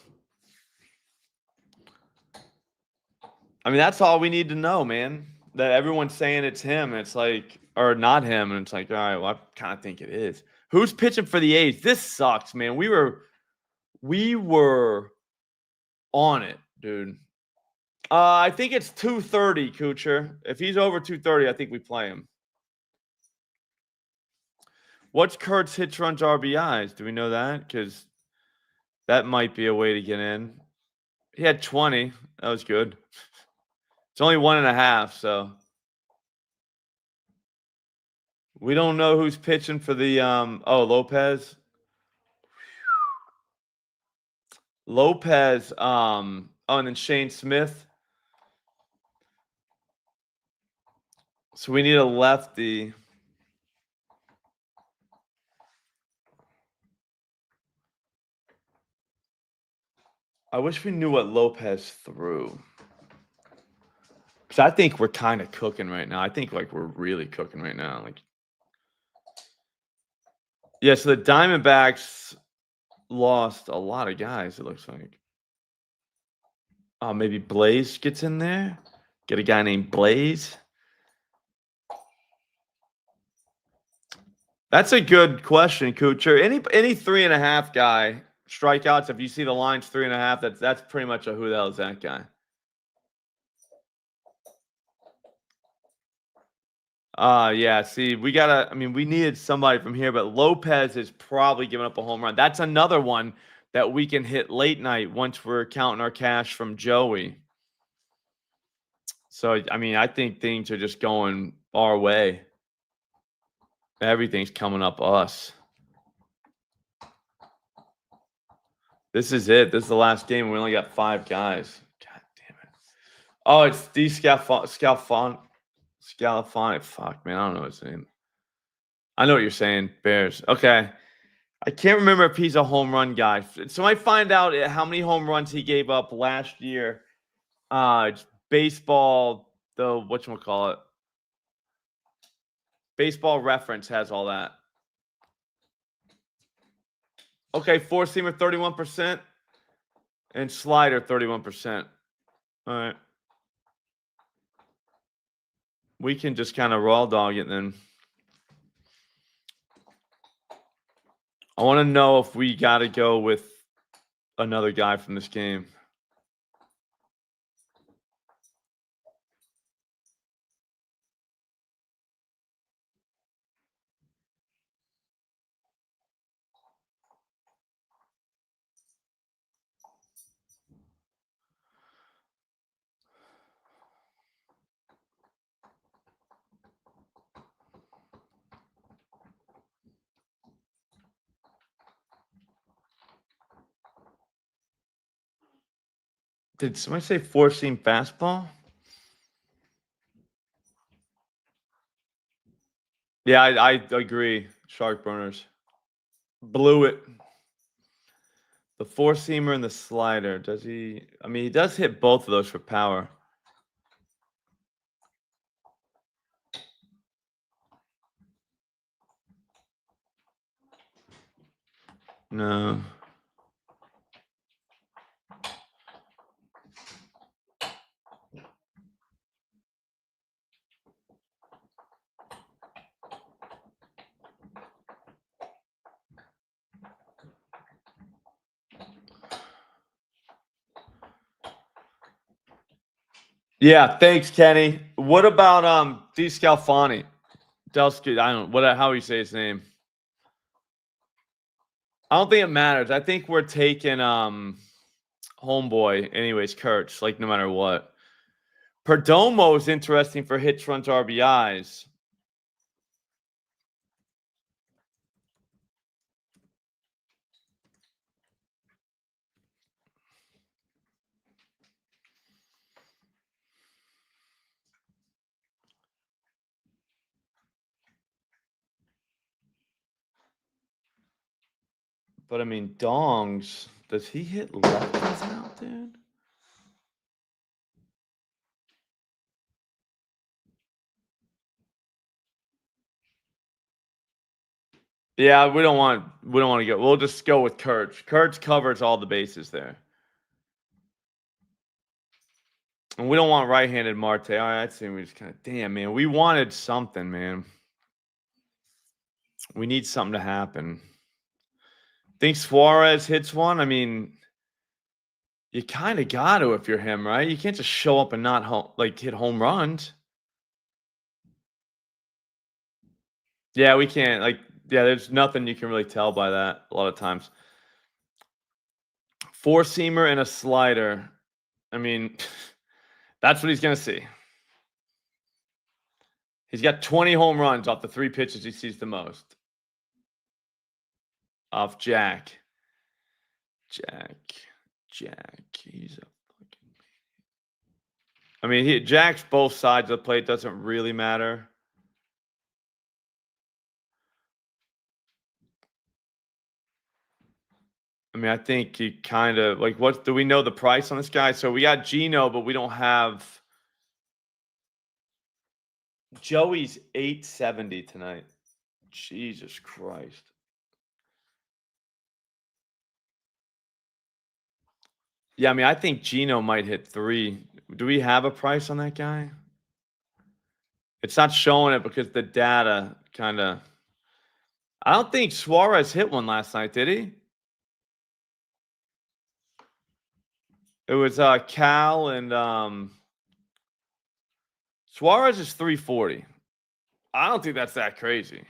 I mean, that's all we need to know, man. That everyone's saying it's him. And it's like, or not him. And it's like, all right, well, I kind of think it is. Who's pitching for the A's? This sucks, man. We were on it, dude. I think it's 230, Kuchar. If he's over 230, I think we play him. What's Kurt's hits, runs, RBIs? Do we know that? Because that might be a way to get in. He had 20. That was good. It's only 1.5, so we don't know who's pitching for the Lopez. Lopez, and then Shane Smith. So we need a lefty. I wish we knew what Lopez threw. Because I think we're kind of cooking right now. I think like we're really cooking right now. Like, yeah, so the Diamondbacks lost a lot of guys, it looks like. Oh, maybe Blaze gets in there? Get a guy named Blaze? That's a good question, Kuchar. Any 3.5 guy strikeouts, if you see the lines 3.5, that's pretty much a who the hell is that guy? Yeah, see, we needed somebody from here, but Lopez is probably giving up a home run. That's another one that we can hit late night once we're counting our cash from Joey. So, I mean, I think things are just going our way. Everything's coming up us. This is it. This is the last game. We only got 5 guys. God damn it. Oh, it's D. Scalfonic. Fuck, man. I don't know his name. I know what you're saying. Bears. Okay. I can't remember if he's a home run guy. So I find out how many home runs he gave up last year. Baseball, whatchamacallit. Baseball Reference has all that. Okay, four-seamer 31% and slider 31%. All right. We can just kind of raw dog it then. I want to know if we got to go with another guy from this game. Did somebody say four-seam fastball? Yeah, I agree. Shark burners. Blew it. The four-seamer and the slider. Does he? I mean, he does hit both of those for power. No. Yeah, thanks, Kenny. What about DeScalfani? Delsky, I don't know how you say his name. I don't think it matters. I think we're taking homeboy anyways, Kurtz, like no matter what. Perdomo is interesting for hits, runs, RBIs. But I mean, Dongs, does he hit lefties now, dude? Yeah, we don't want to go. We'll just go with Kurtz. Kurtz covers all the bases there. And we don't want right-handed Marte. All right, I'd say we just kind of damn, man. We wanted something, man. We need something to happen. Think Suarez hits one? I mean, you kind of got to if you're him, right? You can't just show up and not hit home runs. Yeah, we can't. Yeah, there's nothing you can really tell by that a lot of times. Four-seamer and a slider. I mean, that's what he's going to see. He's got 20 home runs off the 3 pitches he sees the most. Off Jack. He's a fucking. I mean, Jack's both sides of the plate. Doesn't really matter. I mean, I think he kind of what do we know the price on this guy? So we got Gino, but we don't have Joey's 870 tonight. Jesus Christ. Yeah, I mean, I think Gino might hit 3. Do we have a price on that guy? It's not showing it because the data kind of. I don't think Suarez hit one last night, did he? It was Cal and Suarez is 340. I don't think that's that crazy.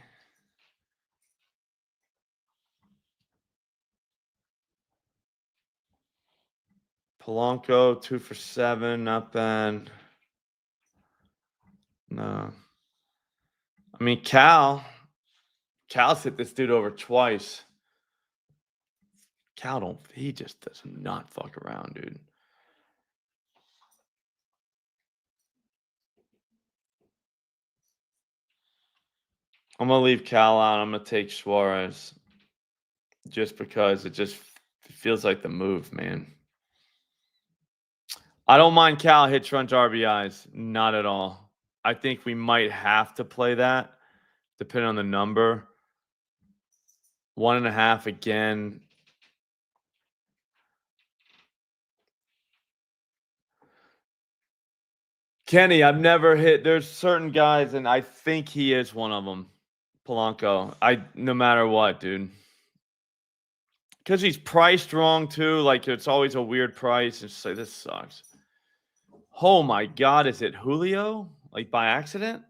Polanco 2 for 7, not bad. No. I mean, Cal's hit this dude over twice. He just does not fuck around, dude. I'm going to leave Cal out. I'm going to take Suarez just because it feels like the move, man. I don't mind Cal hits, runs, RBIs. Not at all. I think we might have to play that depending on the number. 1.5 again. Kenny, I've never hit. There's certain guys, and I think he is one of them. Polanco. No matter what, dude. Because he's priced wrong too. Like it's always a weird price. It's like this sucks. Oh my God, is it Julio? Like by accident?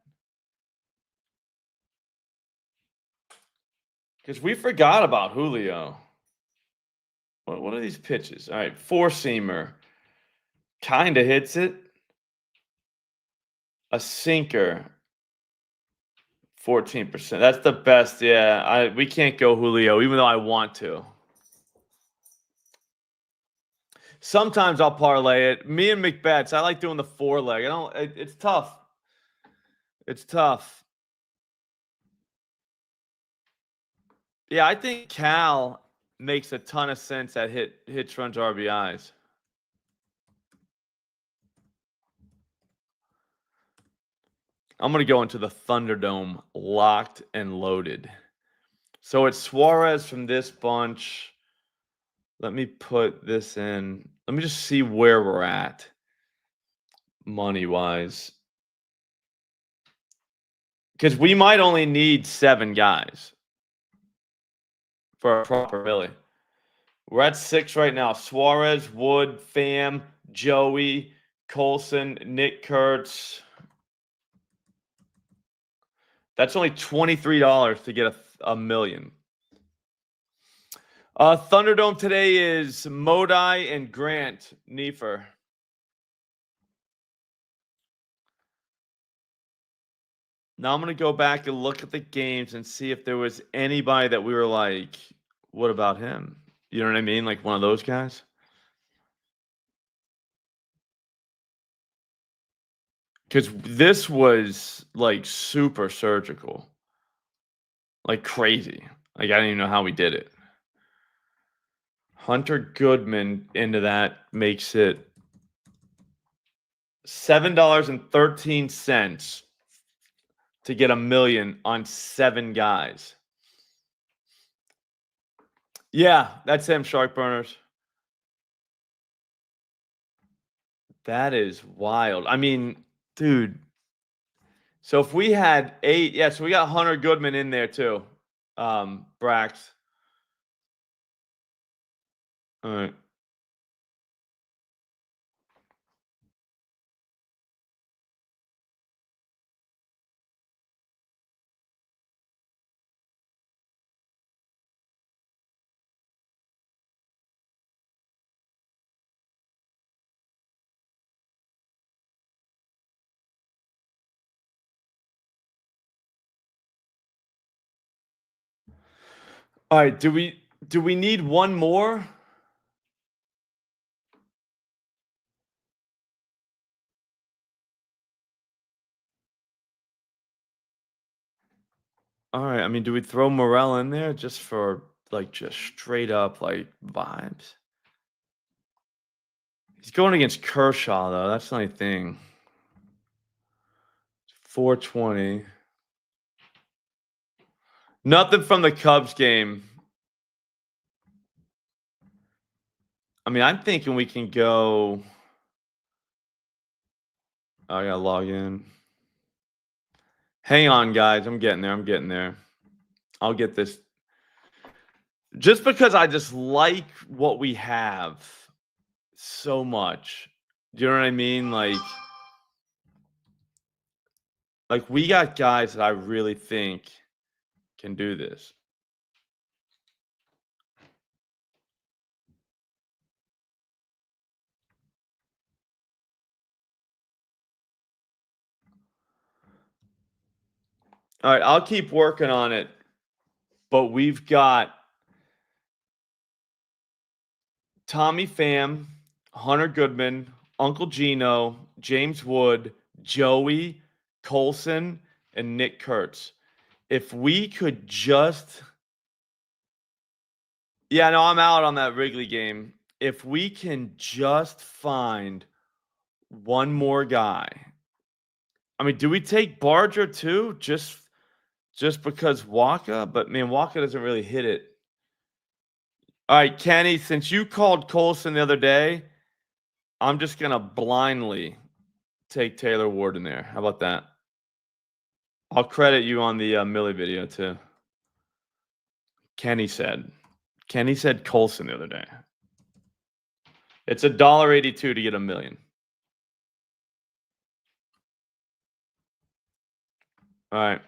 Because we forgot about Julio. What are these pitches? All right, 4-seamer. Kind of hits it. A sinker. 14%. That's the best. Yeah, we can't go Julio, even though I want to. Sometimes I'll parlay it. Me and McBets, I like doing the 4-leg. It's tough. It's tough. Yeah, I think Cal makes a ton of sense at hits, runs, RBIs. I'm going to go into the Thunderdome locked and loaded. So it's Suarez from this bunch. Let me put this in. Let me just see where we're at money-wise. Because we might only need 7 guys for a proper Millie. We're at 6 right now. Suarez, Wood, Pham, Joey, Colson, Nick Kurtz. That's only $23 to get a million. Thunderdome today is Modi and Grant Neefer. Now I'm going to go back and look at the games and see if there was anybody that we were like, what about him? You know what I mean? Like one of those guys. Because this was like super surgical. Like crazy. Like I don't even know how we did it. Hunter Goodman into that makes it $7.13 to get a million on 7 guys. Yeah, that's him, Shark Burners. That is wild. I mean, dude. So if we had 8, yeah, so we got Hunter Goodman in there too. Brax. All right. All right, do we need one more? All right, I mean, do we throw Morel in there just for like just straight up like vibes? He's going against Kershaw though. That's the only thing. 420. Nothing from the Cubs game. I mean, I'm thinking we can go. I gotta log in. Hang on, guys. I'm getting there. I'll get this. Just because I just like what we have so much. Do you know what I mean? Like we got guys that I really think can do this. All right, I'll keep working on it. But we've got Tommy Pham, Hunter Goodman, Uncle Gino, James Wood, Joey, Colson, and Nick Kurtz. If we could just... Yeah, no, I'm out on that Wrigley game. If we can just find one more guy. I mean, do we take Barger too? Just because Waka? But, man, Waka doesn't really hit it. All right, Kenny, since you called Colson the other day, I'm just going to blindly take Taylor Ward in there. How about that? I'll credit you on the Millie video too. Kenny said Colson the other day. It's $1.82 to get a million. All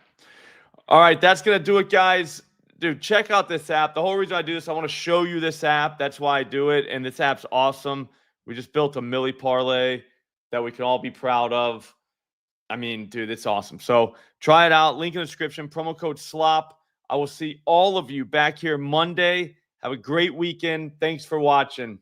right, that's going to do it, guys. Dude, check out this app. The whole reason I do this, I want to show you this app. That's why I do it. And this app's awesome. We just built a Millie parlay that we can all be proud of. I mean, dude, it's awesome. So try it out. Link in the description. Promo code SLOP. I will see all of you back here Monday. Have a great weekend. Thanks for watching.